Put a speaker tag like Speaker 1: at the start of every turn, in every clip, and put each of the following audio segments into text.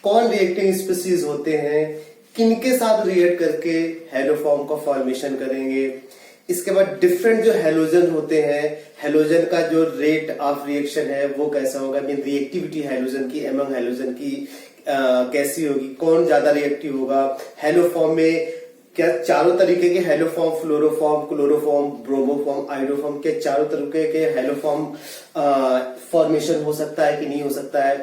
Speaker 1: कौन reacting species होते हैं, किनके साथ रिएक्ट करके हेलोफॉर्म का फॉर्मेशन करेंगे। इसके बाद डिफरेंट जो हेलोजन होते हैं, हेलोजन का जो रेट ऑफ रिएक्शन है वो कैसा होगा, मीन रिएक्टिविटी हेलोजन की एमंग हेलोजन की कैसी होगी, कौन ज्यादा रिएक्टिव होगा। हेलोफॉर्म में क्या चारों तरीके के हेलोफॉर्म, फ्लोरोफॉर्म, क्लोरोफॉर्म, ब्रोमोफॉर्म, आइडोफॉर्म के चारों तरीके के हेलोफॉर्म फॉर्मेशन हो सकता है कि नहीं हो सकता है।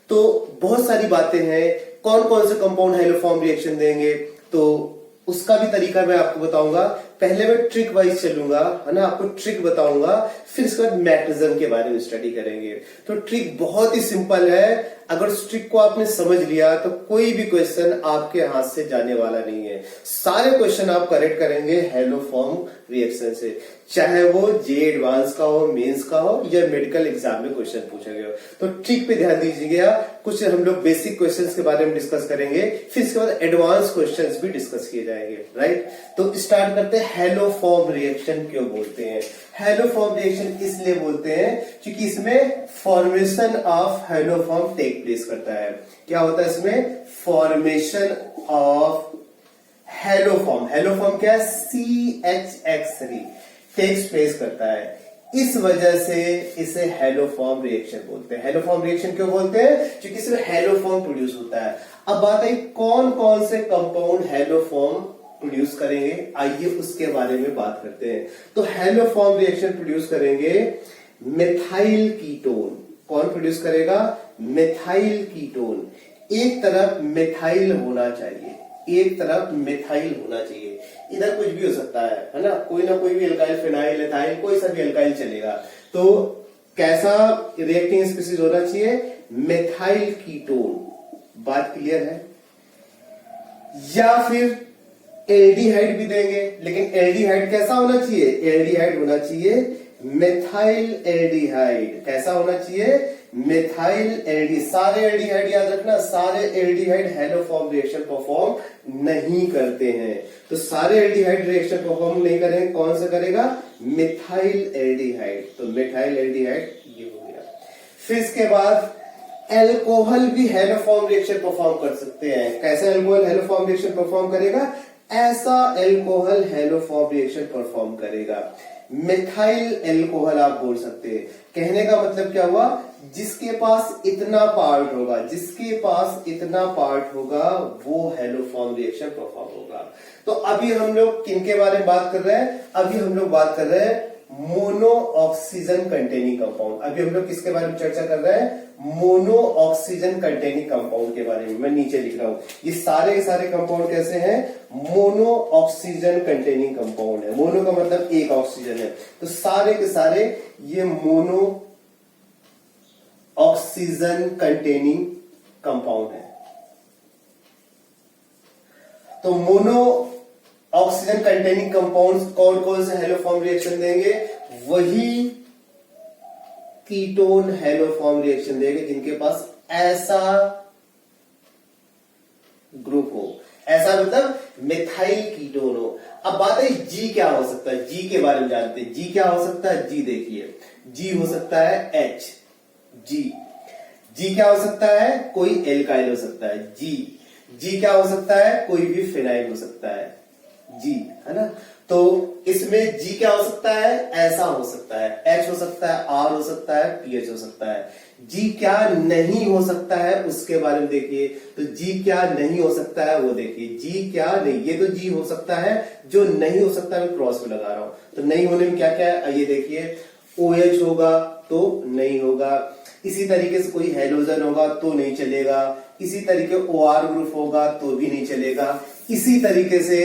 Speaker 1: तो बहुत सारी बातें हैं, कौन कौन से कंपाउंड हेलोफॉर्म रिएक्शन देंगे, तो उसका भी तरीका मैं आपको बताऊंगा। पहले मैं ट्रिक वाइज चलूंगा, है ना, आपको ट्रिक बताऊंगा, फिर इसके बाद मैकेनिज्म के बारे में स्टडी करेंगे। तो ट्रिक बहुत ही सिंपल है, अगर उस ट्रिक को आपने समझ लिया तो कोई भी क्वेश्चन आपके हाथ से जाने वाला नहीं है। सारे क्वेश्चन आप करेक्ट करेंगे हेलोफॉर्म रिएक्शन से, चाहे वो जे एडवांस का हो, मेंस का हो या मेडिकल एग्जाम में क्वेश्चन पूछा गया हो। तो ट्रिक पे ध्यान दीजिएगा, कुछ हम लोग बेसिक क्वेश्चंस के बारे में डिस्कस करेंगे, फिर इसके बाद एडवांस क्वेश्चंस भी डिस्कस किए जाएंगे, राइट। तो स्टार्ट करते हैं, हेलोफॉर्म रिएक्शन क्यों बोलते हैं। हेलोफॉर्म रिएक्शन इसलिए बोलते हैं क्योंकि इसमें formation of haloform take place करता है। क्या होता है इसमें, फॉर्मेशन ऑफ हेलोफॉर्म। हेलोफॉर्म क्या है, CH3 टेक्स प्लेस करता है, इस वजह से इसे हेलोफॉर्म रिएक्शन बोलते हैं। हेलोफॉर्म रिएक्शन क्यों बोलते हैं, क्योंकि इसमें हेलोफॉर्म प्रोड्यूस होता है। अब बात है कौन कौन से कंपाउंड हेलोफॉर्म प्रोड्यूस करेंगे, आइए उसके बारे में बात करते हैं। तो हेलोफॉर्म रिएक्शन प्रोड्यूस करेंगे मिथाइल कीटोन। कौन प्रोड्यूस करेगा, मिथाइल कीटोन। एक तरफ मिथाइल होना चाहिए, एक तरफ मिथाइल होना चाहिए, इधर कुछ भी हो सकता है ना, कोई ना कोई भी एल्काइल, फिनाइल, एथाइल, कोई सा भी एल्काइल चलेगा। तो कैसा रिएक्टिंग स्पीसीज होना चाहिए, मिथाइल कीटोन। बात क्लियर है। या फिर एल्डिहाइड भी देंगे, लेकिन एल्डिहाइड कैसा होना चाहिए, एल्डिहाइड होना चाहिए मिथाइल एल्डिहाइड। कैसा होना चाहिए, मिथाइल एल्डी। सारे एल्डिहाइड याद रखना, सारे एल्डिहाइड हेलोफॉर्म रिएक्शन परफॉर्म नहीं करते हैं। तो सारे एल्डिहाइड रिएक्शन परफॉर्म नहीं करेंगे, कौन सा करेगा, मिथाइल एल्डिहाइड। तो मिथाइल एल्डिहाइड ये हो गया। फिर इसके बाद एल्कोहल भी हेलोफॉर्म रिएक्शन परफॉर्म कर सकते हैं। कैसा एल्कोहल हेलोफॉर्म रिएक्शन परफॉर्म करेगा, ऐसा एल्कोहल हेलोफॉर्म रिएक्शन परफॉर्म करेगा। मिथाइल एल्कोहल आप बोल सकते हैं। कहने का मतलब क्या हुआ, जिसके पास इतना पार्ट होगा, जिसके पास इतना पार्ट होगा वो हेलोफॉर्म रिएक्शन परफॉर्म होगा। तो अभी हम लोग किनके बारे में बात कर रहे हैं, अभी हम लोग बात कर रहे हैं मोनो ऑक्सीजन कंटेनिंग कंपाउंड। अभी हम लोग किसके बारे में चर्चा कर रहे हैं, मोनो ऑक्सीजन कंटेनिंग कंपाउंड के बारे में। मैं नीचे लिख रहा हूं, ये सारे के सारे कंपाउंड कैसे हैं, मोनो ऑक्सीजन कंटेनिंग कंपाउंड है। मोनो का मतलब एक ऑक्सीजन है, तो सारे के सारे ये मोनो ऑक्सीजन कंटेनिंग कंपाउंड है। तो मोनो ऑक्सीजन कंटेनिंग कंपाउंड्स कौन कौन से हेलोफॉर्म रिएक्शन देंगे, वही कीटोन हेलोफॉर्म रिएक्शन देंगे जिनके पास ऐसा ग्रुप हो। ऐसा मतलब मिथाइल कीटोन हो। अब बात है जी क्या हो सकता है, जी के बारे में जानते हैं। जी क्या हो सकता है, जी देखिए, जी हो सकता है H। जी क्या हो सकता है, कोई एल्काइल हो सकता है। जी क्या हो सकता है, कोई भी फिनाइल हो सकता है, जी, है ना। तो इसमें जी क्या हो सकता है, ऐसा हो सकता है, H हो सकता है, R हो सकता है, PH हो सकता है। जी क्या नहीं हो सकता है उसके बारे में देखिए। तो जी क्या नहीं हो सकता है वो देखिए, जी क्या नहीं, ये तो जी हो सकता है, जो नहीं हो सकता है मैं क्रॉस में लगा रहा हूं। तो नहीं होने में क्या क्या है, आइए देखिए, OH होगा तो नहीं होगा, इसी तरीके से कोई हेलोजन होगा तो नहीं चलेगा, इसी तरीके OR ग्रुप होगा तो भी नहीं चलेगा, इसी तरीके से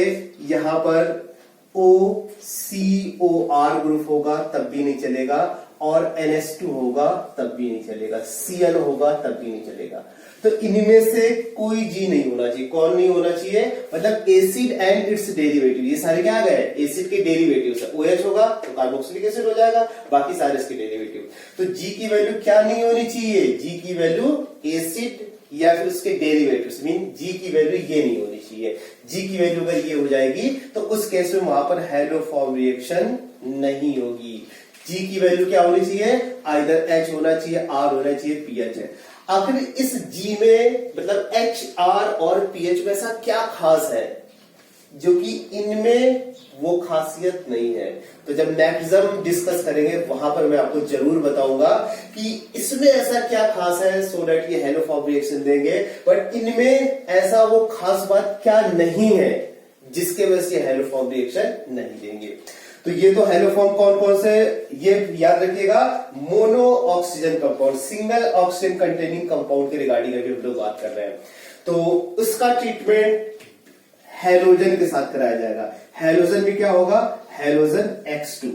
Speaker 1: यहां पर OCOR ग्रुप होगा तब भी नहीं चलेगा, और NH2 होगा तब भी नहीं चलेगा, Cl होगा तब भी नहीं चलेगा। तो इनमें से कोई जी नहीं होना चाहिए। कौन नहीं होना चाहिए, मतलब एसिड एंड इट्स डेरिवेटिव, ये सारे क्या आ गए, एसिड के डेरिवेटिव से। OH होगा तो कार्बोक्सिलिक एसिड हो जाएगा, बाकी सारे इसके डेरिवेटिव। तो जी की वैल्यू क्या नहीं होनी चाहिए, जी की वैल्यू एसिड या फिर उसके डेरिवेटिव्स, मीन जी की वैल्यू ये नहीं होनी चाहिए। जी की वैल्यू अगर ये हो जाएगी तो उस केस में वहां पर हेलोफॉर्म रिएक्शन नहीं होगी। जी की वैल्यू क्या होनी चाहिए, आइदर H होना चाहिए, R होना चाहिए, PH है। आखिर इस जी में मतलब एच आर और पीएच में ऐसा क्या खास है जो कि इनमें वो खासियत नहीं है। तो जब मैक्सिमम डिस्कस करेंगे वहां पर मैं आपको जरूर बताऊंगा कि इसमें ऐसा क्या खास है सो दैट ये हेलोफॉर्म रिएक्शन देंगे, बट इनमें ऐसा वो खास बात क्या नहीं है जिसके वजह से हेलोफॉर्म रिएक्शन नहीं देंगे। तो ये तो हेलोफॉर्म कौन कौन से, ये याद रखिएगा, mono oxygen compound, single oxygen containing compound के रिगार्डिंग अभी हम लोग बात कर रहे हैं। तो उसका ट्रीटमेंट हैलोजन के साथ कराया जाएगा। हैलोजन में क्या होगा, हैलोजन X2,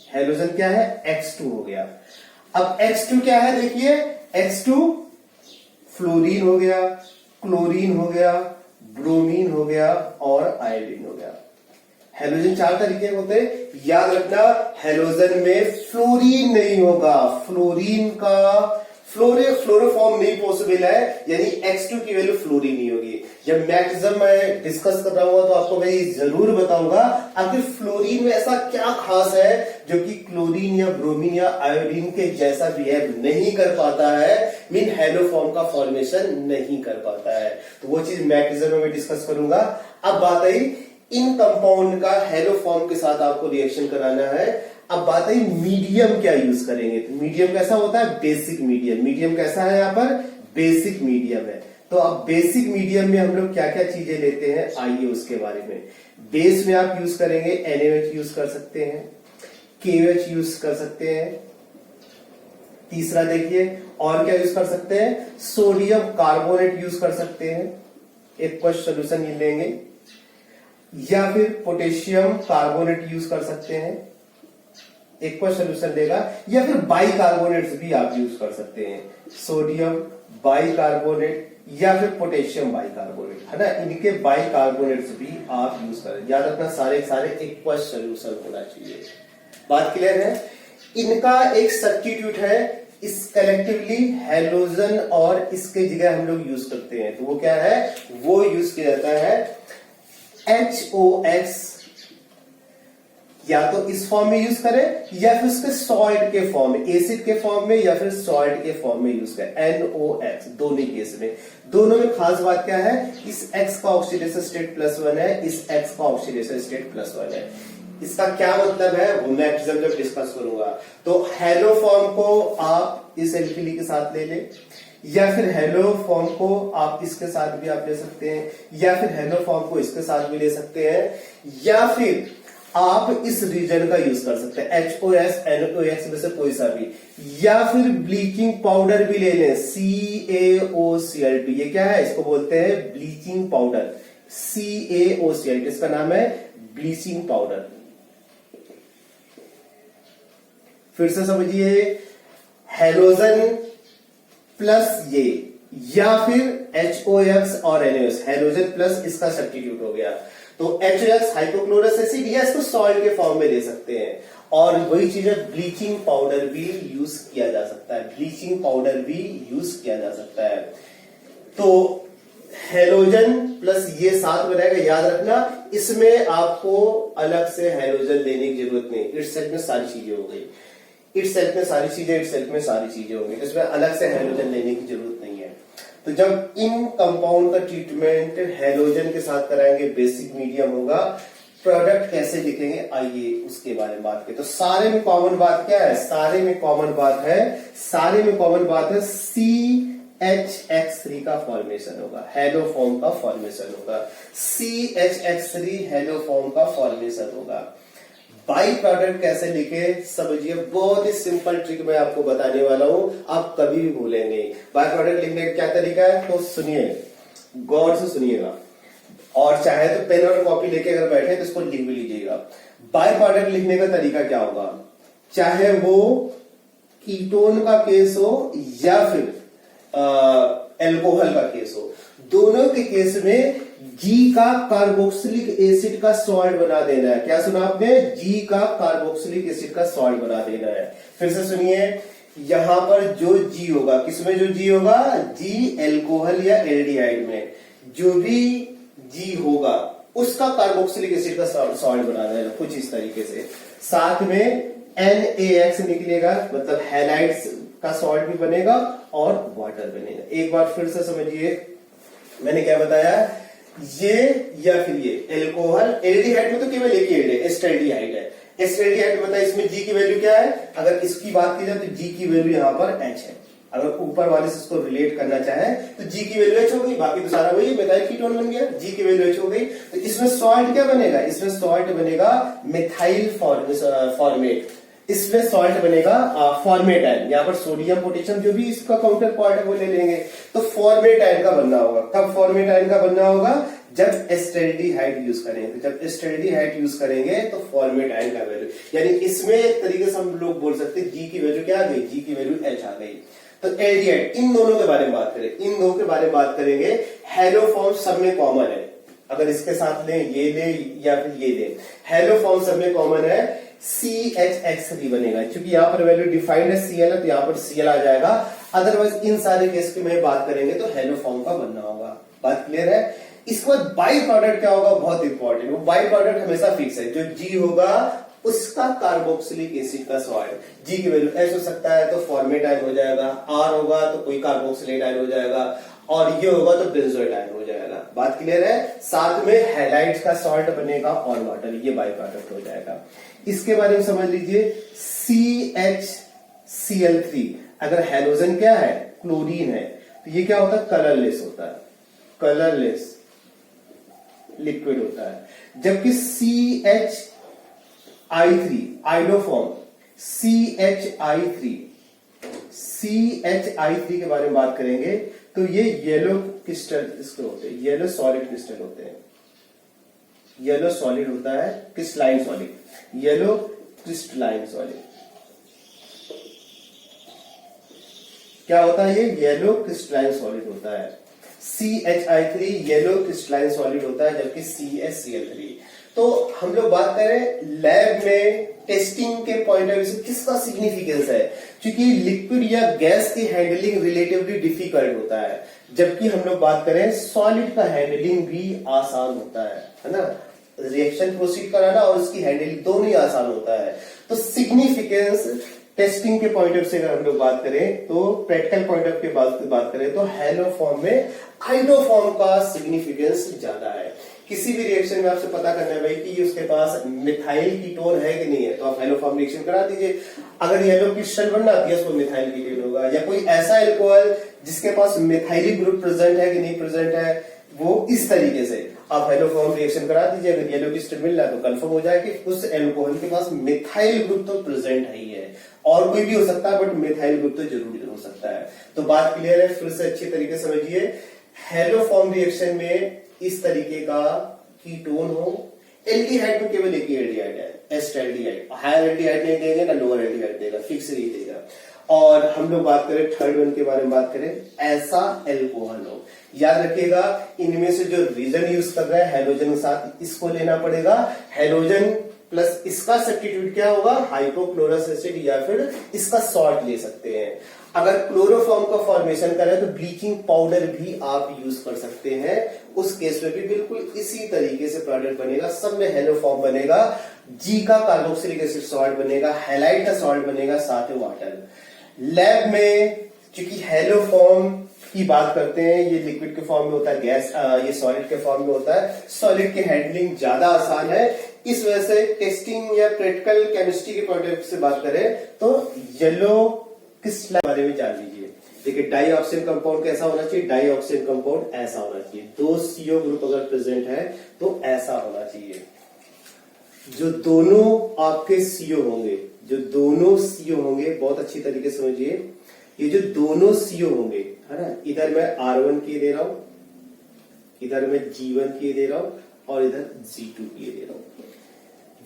Speaker 1: हैलोजन क्या है X2 हो गया। अब X2 क्या है देखिए, X2 फ्लोरीन हो गया, क्लोरीन हो गया, ब्रोमीन हो गया और आयोडीन हो गया। हैलोजन 4 तरीके होते हैं, याद रखना हैलोजन में फ्लोरीन नहीं होगा, फ्लोरीन का फ्लोरोफॉर्म नहीं पॉसिबल है, यानी X2 की वैल्यू फ्लोरीन नहीं होगी। जब मैक्सिमम मैं डिस्कस कर रहा हूं तो आपको मैं जरूर बताऊंगा आखिर फ्लोरीन में ऐसा क्या खास है जो कि क्लोरीन या ब्रोमीन या आयोडीन के जैसा बिहेव नहीं कर पाता है, मीन हेलोफॉर्म का फॉर्मेशन नहीं कर पाता है। तो वो चीज मैक्सिमम में डिस्कस करूंगा। अब बात आई इन कंपाउंड का हेलोफॉर्म के साथ आपको रिएक्शन कराना है। अब बात आई मीडियम क्या यूज करेंगे। तो मीडियम कैसा होता है, बेसिक मीडियम। मीडियम कैसा है, यहाँ पर बेसिक मीडियम है। तो अब बेसिक मीडियम में हम लोग क्या क्या चीजें लेते हैं, आइए उसके बारे में। बेस में आप यूज करेंगे NaOH यूज कर सकते हैं, KOH यूज कर सकते हैं। तीसरा देखिए और क्या यूज कर सकते हैं, सोडियम कार्बोनेट यूज कर सकते हैं, एक्वस सोल्यूशन ये लेंगे, या फिर पोटेशियम कार्बोनेट यूज कर सकते हैं, एक्वस सोल्यूशन देगा, या फिर बाइकार्बोनेट्स भी आप यूज कर सकते हैं, सोडियम बाइकार्बोनेट या फिर पोटेशियम बाइकार्बोनेट, है ना। इनके बाइकार्बोनेट्स भी आप यूज करें। याद रखना सारे एक्वस सोल्यूशन होना चाहिए। बात क्लियर है। इनका एक सब्स्टिट्यूट है, इस कलेक्टिवली हैलोजन और इसके जगह हम लोग यूज करते हैं। तो वो क्या है, वो यूज किया जाता है HOX, या तो इस फॉर्म में यूज करें या फिर उसके सॉल्ट के फॉर्म में, एसिड के फॉर्म में या फिर सॉल्ट के फॉर्म में यूज करें, NOX। दोनों केस में, दोनों में खास बात क्या है, इस X का ऑक्सीडेशन स्टेट +1 है, इस X का ऑक्सीडेशन स्टेट +1 है। इसका क्या मतलब है वो मैं जब डिस्कस करूंगा। तो हेलोफॉर्म को आप इस एल्किली के साथ ले लें, या फिर हेलोफॉर्म को आप इसके साथ भी आप ले सकते हैं, या फिर हेलोफॉर्म को इसके साथ भी ले सकते हैं, या फिर आप इस रीजन का यूज कर सकते हैं HOS NOX में से कोई सा भी, या फिर ब्लीचिंग पाउडर भी ले लें CaOCl2। ये क्या है, इसको बोलते हैं ब्लीचिंग पाउडर, CaOCl2 इसका नाम है ब्लीचिंग पाउडर। फिर से समझिए, हेलोजन प्लस ये, या फिर HOX और NaOH, हेलोजन प्लस इसका सब्स्टिट्यूट हो गया। तो HOX हाइपोक्लोरस एसिड या इसको सॉल्ट के फॉर्म में ले सकते हैं। और वही चीज है, ब्लीचिंग पाउडर भी यूज किया जा सकता है, ब्लीचिंग पाउडर भी यूज किया जा सकता है। तो हेलोजन प्लस ये साथ में रहेगा, याद रखना। इसमें आपको अलग से हेलोजन लेने की जरूरत नहीं, इस सेट में सारी चीजें हो गई, इस सेट में सारी चीजें, इस सेट में सारी चीजें होंगी, इसमें अलग से हेलोजन लेने की जरूरत नहीं है। तो जब इन कंपाउंड का ट्रीटमेंट हेलोजन के साथ कराएंगे, बेसिक मीडियम होगा, प्रोडक्ट कैसे दिखेंगे आइए उसके बारे में बात करें। तो सारे में कॉमन बात क्या है, सारे में कॉमन बात है CHX3 का फॉर्मेशन होगा, हेलोफॉर्म का फॉर्मेशन होगा, CHX3 हेलोफॉर्म का फॉर्मेशन होगा। बाई प्रोडक्ट कैसे लिखे समझिए, बहुत ही सिंपल ट्रिक मैं आपको बताने वाला हूं, आप कभी भी भूलेंगे। बाई प्रोडक्ट लिखने का क्या तरीका है, तो सुनिए, गौर से सुनिएगा, और चाहे तो पेन और कॉपी लेके अगर बैठे तो इसको लिख भी लीजिएगा। बाई प्रोडक्ट लिखने का तरीका क्या होगा, चाहे वो कीटोन का केस हो या फिर एल्कोहल का केस हो, दोनों के केस में G का कार्बोक्सिलिक एसिड का सॉल्ट बना देना है। क्या सुना आपने, G का कार्बोक्सिलिक एसिड का सॉल्ट बना देना है। फिर से सुनिए, यहां पर जो G होगा, किसमें जो G होगा, G एल्कोहल या एल्डिहाइड में जो भी G होगा उसका कार्बोक्सिलिक एसिड का सॉल्ट बना देना, कुछ इस तरीके से। साथ में NaX निकलेगा, मतलब हैलाइड्स का सॉल्ट भी बनेगा और वाटर बनेगा। एक बार फिर से समझिए, मैंने क्या बताया, ये या फिर ये एल्कोहल, एल्डिहाइड में तो केवल एक ही एल्ड है, एस्टल्डिहाइड है। एस्टल्डिहाइड बताया, इसमें जी की वैल्यू क्या है, अगर इसकी बात की जाए तो जी की वैल्यू यहाँ पर H है। अगर ऊपर वाले से इसको रिलेट करना चाहे तो जी की वैल्यू H हो गई, बाकी तो सारा वही मिथाइल कीटोन बन गया, जी की वैल्यू H हो गई। तो इसमें सॉल्ट क्या बनेगा, इसमें सॉल्ट बनेगा मिथाइल फॉर्मेट, इसमें सॉल्ट बनेगा फॉर्मेटाइन। यहाँ पर सोडियम पोटेशियम जो भी इसका काउंटर पार्ट है वो ले लेंगे, तो फॉर्मेटाइन का बनना होगा। कब फॉर्मेटाइन का बनना होगा, जब एस्टल्डिहाइड यूज करेंगे। तो जब एस्टल्डिहाइड यूज करेंगे तो फॉर्मेटाइन का वैल्यू, यानी इसमें एक तरीके से हम लोग बोल सकते हैं जी की वैल्यू क्या आ गई, जी की वैल्यू H आ गई। तो एल्डिहाइड, इन दोनों के बारे में बात करें, इन दोनों के बारे में बात करेंगे। हेलोफॉर्म सब में कॉमन है, अगर इसके साथ लें, ये लें या फिर ये लें, हेलोफॉर्म सब में कॉमन है, CHX3 बनेगा। क्योंकि यहाँ पर वैल्यू डिफाइंड है Cl है, तो यहाँ पर Cl आ जाएगा। अदरवाइज इन सारे केस की में बात करेंगे तो हेलोफॉर्म का बनना होगा। बात क्लियर है। इसके बाद बाई प्रोडक्ट क्या होगा, बहुत इंपॉर्टेंट, वो बाई प्रोडक्ट हमेशा फिक्स है, जो G होगा उसका कार्बोक्सिलिक एसिड का सॉल्ट, जी की वैल्यू एस हो सकता है तो फॉर्मेटाइन हो जाएगा, आर होगा तो कोई कार्बोक्सिलेटाइन हो जाएगा, और ये होगा तो बेंजोइटाइन हो जाएगा। बात क्लियर है। साथ में हैलाइड्स का सॉल्ट बनेगा और वाटर, ये बाई प्रोडक्ट हो जाएगा। इसके बारे में समझ लीजिए, CHCl3 अगर हैलोजन क्या है, क्लोरीन है, तो ये क्या होता है, कलरलेस होता है, कलरलेस लिक्विड होता है। जबकि CHI3 आइडोफॉर्म, CHI3 के बारे में बात करेंगे तो ये येलो क्रिस्टल इसके होते हैं, येलो सॉलिड क्रिस्टल होते हैं, येलो सॉलिड होता है, crystalline solid, yellow crystalline solid क्या होता है, ये येलो क्रिस्टलाइन सॉलिड होता है। CHI3 येलो क्रिस्टलाइन सॉलिड होता है, जबकि CHCl3। तो हम लोग बात करें लैब में टेस्टिंग के पॉइंट ऑफ व्यू से किसका सिग्निफिकेंस है, क्योंकि लिक्विड या गैस की हैंडलिंग रिलेटिवली डिफिकल्ट होता है, जबकि हम लोग बात करें सॉलिड का हैंडलिंग भी आसान होता है ना, रिएक्शन प्रोसीड कराना और उसकी हैंडलिंग दोनों ही आसान होता है। तो सिग्निफिकेंस टेस्टिंग के पॉइंट ऑफ से अगर हम लोग बात करें, तो प्रैक्टिकल पॉइंट ऑफ की बात करें तो हेलोफॉर्म में आइडोफॉर्म का सिग्निफिकेंस ज्यादा है। किसी भी रिएक्शन में आपसे पता करना है भाई कि उसके पास मिथाइल कीटोन है कि नहीं है, तो आप हेलोफॉर्म रिएक्शन करा दीजिए। अगर येलो क्रिस्टल बनना है तो वो मिथाइल कीटोन होगा, या कोई ऐसा एल्कोहल जिसके पास मिथाइलिक ग्रुप प्रेजेंट है कि नहीं प्रेजेंट है, वो इस तरीके से आप हेलोफॉर्म रिएक्शन करा दीजिए। अगर येलो क्रिस्टल मिल रहा है तो कंफर्म हो जाए कि उस एल्कोहल के पास मिथाइल ग्रुप तो प्रेजेंट है ही है, और कोई भी हो सकता है बट मिथाइल ग्रुप तो जरूर हो सकता है। तो बात क्लियर है, फिर से अच्छी तरीके से समझिए। हेलोफॉर्म रिएक्शन में इस तरीके का कीटोन हो, एल्डिहाइड में केवल एक ही एल्डिहाइड है, एस्टल्डिहाइड, हायर एल्डिहाइड नहीं देंगे ना लोअर एल्डिहाइड देगा, फिक्स नहीं देगा। और हम लोग बात करें थर्ड वन के बारे में बात करें, ऐसा एल्कोहल हो, याद रखिएगा इनमें से जो रीजन यूज कर रहा है हेलोजन के साथ इसको लेना पड़ेगा, हेलोजन प्लस इसका सब्स्टिट्यूट क्या होगा, हाइपोक्लोरस एसिड, या फिर इसका सॉल्ट ले सकते हैं। अगर क्लोरोफॉर्म का फॉर्मेशन करें तो ब्लीचिंग पाउडर भी आप यूज कर सकते हैं, उस केस में भी बिल्कुल इसी तरीके से प्रोडक्ट बनेगा, सब में हेलोफॉर्म बनेगा, जी का कार्बोक्सिलिक एसिड सॉल्ट बनेगा, हैलाइड का सॉल्ट बनेगा, साथ में वाटर। लैब में क्योंकि हेलोफॉर्म की बात करते हैं, ये लिक्विड के फॉर्म में होता है, गैस ये सॉलिड के फॉर्म में होता है, सॉलिड की हैंडलिंग ज्यादा आसान है, इस वजह से टेस्टिंग या प्रैक्टिकल केमिस्ट्री के पॉइंट ऑफ व्यू से बात करें तो येलो क्रिस्टल के बारे में जान लीजिए। देखिए डाइऑक्सिन कंपाउंड कैसा होना चाहिए, डाइऑक्सिन कंपाउंड ऐसा होना चाहिए, 2 CO ग्रुप अगर प्रेजेंट है तो ऐसा होना चाहिए। जो दोनों आपके CO होंगे, जो दोनों CO होंगे, बहुत अच्छी तरीके से समझिए, ये जो दोनों CO होंगे है ना, इधर मैं R1 की दे रहा हूं, इधर मैं G1 की दे रहा हूं, और इधर G2 की दे रहा हूं।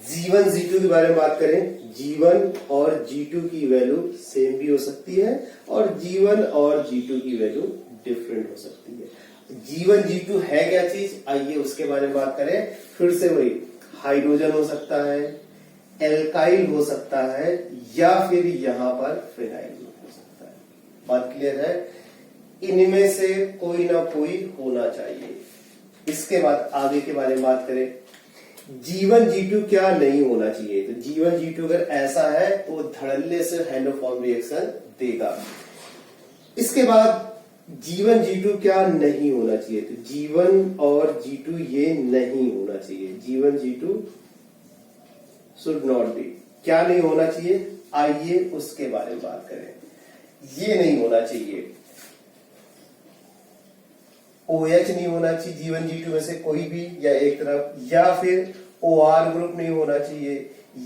Speaker 1: G1 G2 के बारे में बात करें, G1 और G2 की वैल्यू सेम भी हो सकती है, और G1 और G2 की वैल्यू डिफरेंट हो सकती है। G1 G2 है क्या चीज, आइए उसके बारे में बात करें। फिर से वही हाइड्रोजन हो सकता है, एल्काइल हो सकता है, या फिर यहां पर फिनाइल हो सकता है। बात क्लियर है, इनमें से कोई ना कोई होना चाहिए। इसके बाद आगे के बारे में बात करें, G1 G2 क्या नहीं होना चाहिए? तो G1 G2 अगर ऐसा है तो धड़ल्ले से हेलोफॉर्म रिएक्शन देगा। इसके बाद G1 G2 क्या नहीं होना चाहिए? तो G1 और G2 ये नहीं होना चाहिए। G1 G2 should not be. क्या नहीं होना चाहिए? आइए उसके बारे में बात करें। ये नहीं होना चाहिए, OH नहीं होना चाहिए G1 G2 में से कोई भी, या एक तरफ, या फिर OR ग्रुप नहीं होना चाहिए,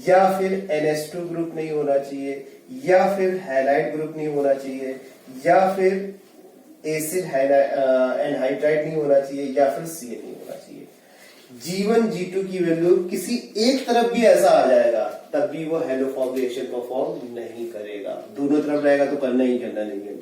Speaker 1: या फिर NH2 ग्रुप नहीं होना चाहिए, या फिर हैलाइड ग्रुप नहीं होना चाहिए, या फिर एसिड एनहाइड्राइड नहीं होना चाहिए, या फिर CN नहीं होना चाहिए। G1 G2 की वैल्यू किसी एक तरफ भी ऐसा आ जाएगा तब भी वो हेलोफॉर्म रिएक्शन परफॉर्म नहीं करेगा। दोनों तरफ रहेगा तो करना ही करना नहीं है।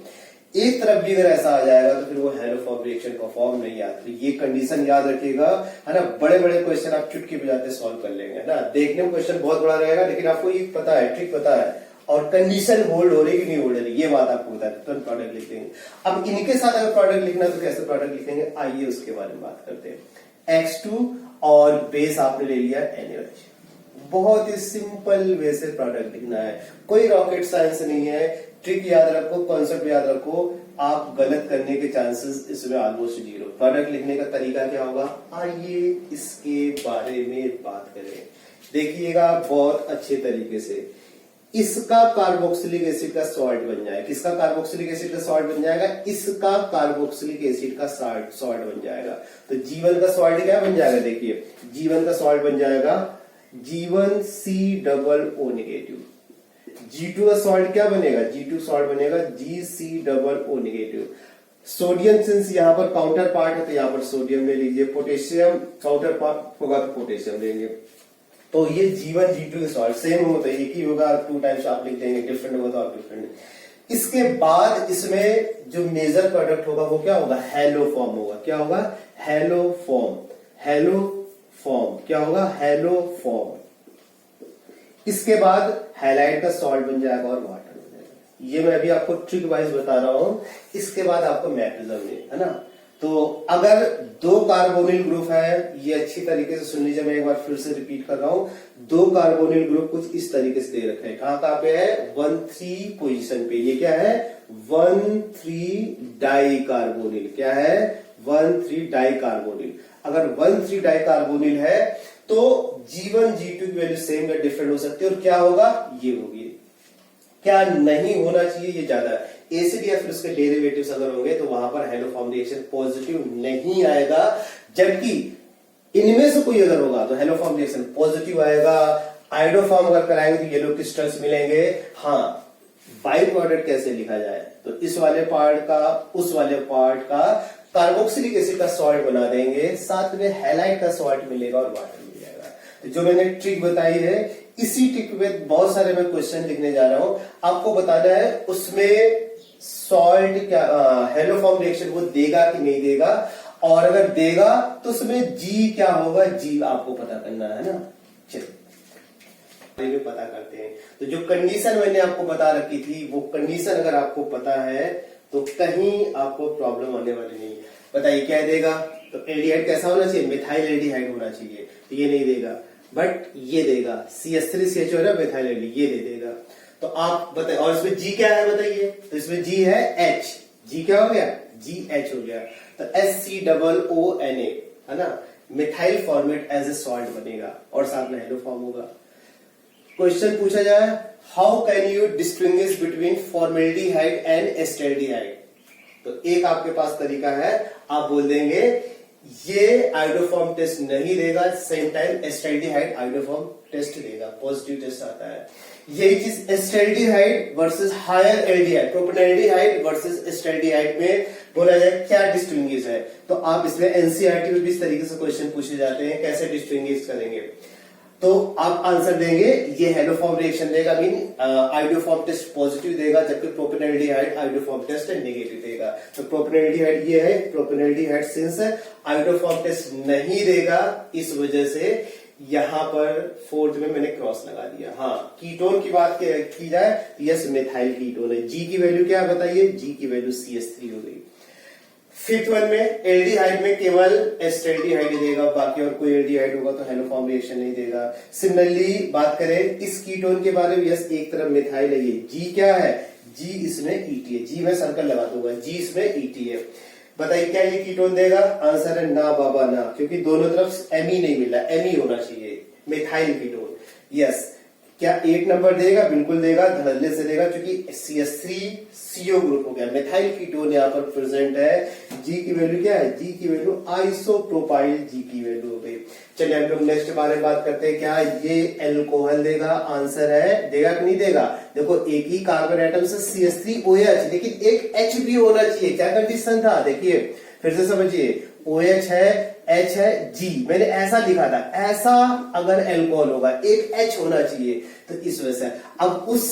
Speaker 1: एक तरफ भी अगर ऐसा आ जाएगा तो फिर वो हेलोफॉर्म रिएक्शन परफॉर्म नहीं आता। तो ये कंडीशन याद रखिएगा, है ना। बड़े बड़े क्वेश्चन आप चुटकी बजाते सॉल्व कर लेंगे, है ना। देखने में क्वेश्चन बहुत बड़ा रहेगा लेकिन आपको ये पता है, ट्रिक पता है, और कंडीशन होल्ड हो रही कि नहीं होल्ड हो रही ये बात आपको बता है, तुरंत प्रोडक्ट लिख देंगे। अब इनके साथ अगर प्रोडक्ट लिखना तो कैसे प्रोडक्ट लिखेंगे, आइए उसके बारे में बात करते हैं। X2 और बेस आपने ले लिया NaOH। बहुत ही सिंपल वे से प्रोडक्ट लिखना है, कोई रॉकेट साइंस नहीं है। ट्रिक याद रखो, कॉन्सेप्ट याद रखो, आप गलत करने के चांसेस इसमें ऑलमोस्ट 0। प्रोडक्ट लिखने का तरीका क्या होगा, आइए इसके बारे में बात करें। देखिएगा बहुत अच्छे तरीके से, इसका कार्बोक्सिलिक एसिड का सॉल्ट बन जाएगा। किसका कार्बोक्सिलिक एसिड का सॉल्ट बन जाएगा? इसका कार्बोक्सिलिक एसिड का सॉल्ट बन जाएगा। तो G1 का सॉल्ट क्या बन जाएगा? देखिए G1 का सॉल्ट बन जाएगा G1COO नेगेटिव। G2 का सॉल्ट क्या बनेगा? G2 सॉल्ट बनेगा GCOO नेगेटिव। सोडियम सिंस यहाँ पर काउंटर पार्ट है तो यहाँ पर सोडियम ले लीजिए, पोटेशियम काउंटर पार्ट होगा तो पोटेशियम लेंगे। तो ये G1 G2 के सॉल्ट सेम होता है, एक ही होगा, 2 टाइम्स आप लिख देंगे, डिफरेंट होगा तो आप डिफरेंट। इसके बाद इसमें जो मेजर प्रोडक्ट होगा वो क्या होगा? हेलोफॉर्म होगा। क्या होगा? हेलोफॉर्म। हेलोफॉर्म क्या होगा? हेलोफॉर्म। इसके बाद हैलाइड का सॉल्ट बन जाएगा और वाटर बन जाएगा। ये मैं अभी आपको ट्रिक वाइज बता रहा हूं। इसके बाद आपको मैग्नीशियम है ना। तो अगर 2 कार्बोनिल ग्रुप है, ये अच्छी तरीके से सुन लीजिए, मैं एक बार फिर से रिपीट कर रहा हूं। 2 कार्बोनिल ग्रुप कुछ इस तरीके से दे रखे हैं। कहां पे है? 1,3 पोजीशन पे। ये क्या है? 1,3 डाई कार्बोनिल। क्या है? 1,3 डाई कार्बोनिल। अगर 1,3 डाई कार्बोनिल है तो G1 G2 की वैल्यू सेम या डिफरेंट हो सकती है। और क्या होगा? ये होगी। क्या नहीं होना चाहिए? ये ज्यादा एसिड या फिर उसके डेरिवेटिव्स अगर होंगे तो वहां पर हेलोफॉर्म रिएक्शन पॉजिटिव नहीं आएगा, जबकि इनमें से कोई अगर होगा तो हेलोफॉर्म रिएक्शन पॉजिटिव आएगा। आइडोफॉर्म अगर कराएंगे तो येलो क्रिस्टल्स मिलेंगे। हाँ, बाई प्रोडक्ट कैसे लिखा जाए? तो इस वाले पार्ट का उस वाले पार्ट का कार्बोक्सिलिक एसिड का सॉल्ट बना देंगे, साथ में हैलाइड का सॉल्ट मिलेगा और वाटर मिल जाएगा। तो जो मैंने ट्रिक बताई है, इसी ट्रिक में बहुत सारे मैं क्वेश्चन लिखने जा रहा हूं। आपको बताना है उसमें सॉल्ट क्या, हेलोफॉर्म रिएक्शन वो देगा कि नहीं देगा, और अगर देगा तो उसमें जी क्या होगा, जी आपको पता करना है ना। चलिए पता करते हैं। तो जो कंडीशन मैंने आपको बता रखी थी वो कंडीशन अगर आपको पता है तो कहीं आपको प्रॉब्लम होने वाली नहीं। बताइए क्या देगा? तो एल्डिहाइड कैसा होना चाहिए? मिथाइल एल्डिहाइड होना चाहिए। तो ये नहीं देगा, बट ये देगा CH3CHO है ना, मिथाइल एल्डिहाइड, ये दे देगा। तो आप बताइए, और इसमें जी क्या है बताइए? तो इसमें जी है H। जी क्या हो गया? GH हो गया। तो HCOONA है ना, methyl formate as a salt बनेगा और साथ में हेलोफॉर्म होगा। क्वेश्चन पूछा जाए, how can you distinguish between formaldehyde and acetaldehyde? तो एक आपके पास तरीका है, आप बोल देंगे ये आइडोफॉर्म टेस्ट नहीं देगा, सेम टाइम एस्टेल्डिहाइड आइडोफॉर्म टेस्ट देगा, पॉजिटिव टेस्ट आता है। यही चीज एस्टेल्डिहाइड वर्सेस हायर एल्डिहाइड, प्रोपेनॉल्डिहाइड वर्सेस एस्टेल्डिहाइड में बोला जाए क्या डिस्टिंग्विश है। तो आप इसमें एनसीईआरटी में भी इस तरीके से क्वेश्चन पूछे जाते हैं, कैसे डिस्टिंग्विश करेंगे। तो आप आंसर देंगे ये हेलोफॉर्म रिएक्शन देगा, मीन आइडोफॉर्म टेस्ट पॉजिटिव देगा, जबकि प्रोपेनॉल्डिहाइड आइडोफॉर्म टेस्ट नेगेटिव देगा। तो प्रोपेनॉल्डिहाइड ये है, प्रोपेनॉल्डिहाइड सिंस आइडोफॉर्म टेस्ट नहीं देगा, इस वजह से यहां पर फोर्थ में मैंने क्रॉस लगा दिया। हाँ, कीटोन की बात की जाए तो यस मिथाइल कीटोन है। जी की वैल्यू क्या है बताइए? जी की वैल्यू CH3 हो गई। फिफ्थ वन में एल्डिहाइड में केवल एस्टल्डिहाइड ही देगा, बाकी और कोई एल्डिहाइड होगा तो हेलोफॉर्म रिएक्शन नहीं देगा। सिमिलरली बात करें इस कीटोन के बारे में, यस एक तरफ मिथाइल है, ये जी क्या है, जी इसमें ईटी है, जी में सर्कल लगा दूंगा, जी इसमें ईटी है। बताइए क्या ये कीटोन देगा, आंसर है ना बाबा ना, क्योंकि दोनों तरफ एमी नहीं मिल रहा, एमी होना चाहिए मिथाइल कीटोन। यस क्या 8 नंबर देगा, बिल्कुल देगा, धड़ल्ले से देगा, क्योंकि CH3CO ग्रुप हो गया, मिथाइल कीटोन यहाँ पर प्रेजेंट है। जी की वैल्यू क्या है, जी की वैल्यू आइसोप्रोपाइल जी की वैल्यू हो गई। चलिए हम लोग नेक्स्ट बारे में बात करते हैं, क्या ये एल्कोहल देगा, आंसर है देगा कि नहीं देगा। देखो एक ही कार्बन एटम से CH3OH, लेकिन एक H भी होना चाहिए, क्या कंडीशन था, देखिए फिर से समझिए, OH है, H है, G मैंने ऐसा लिखा था, ऐसा अगर एल्कोहल होगा एक H होना चाहिए, तो इस वजह से। अब उस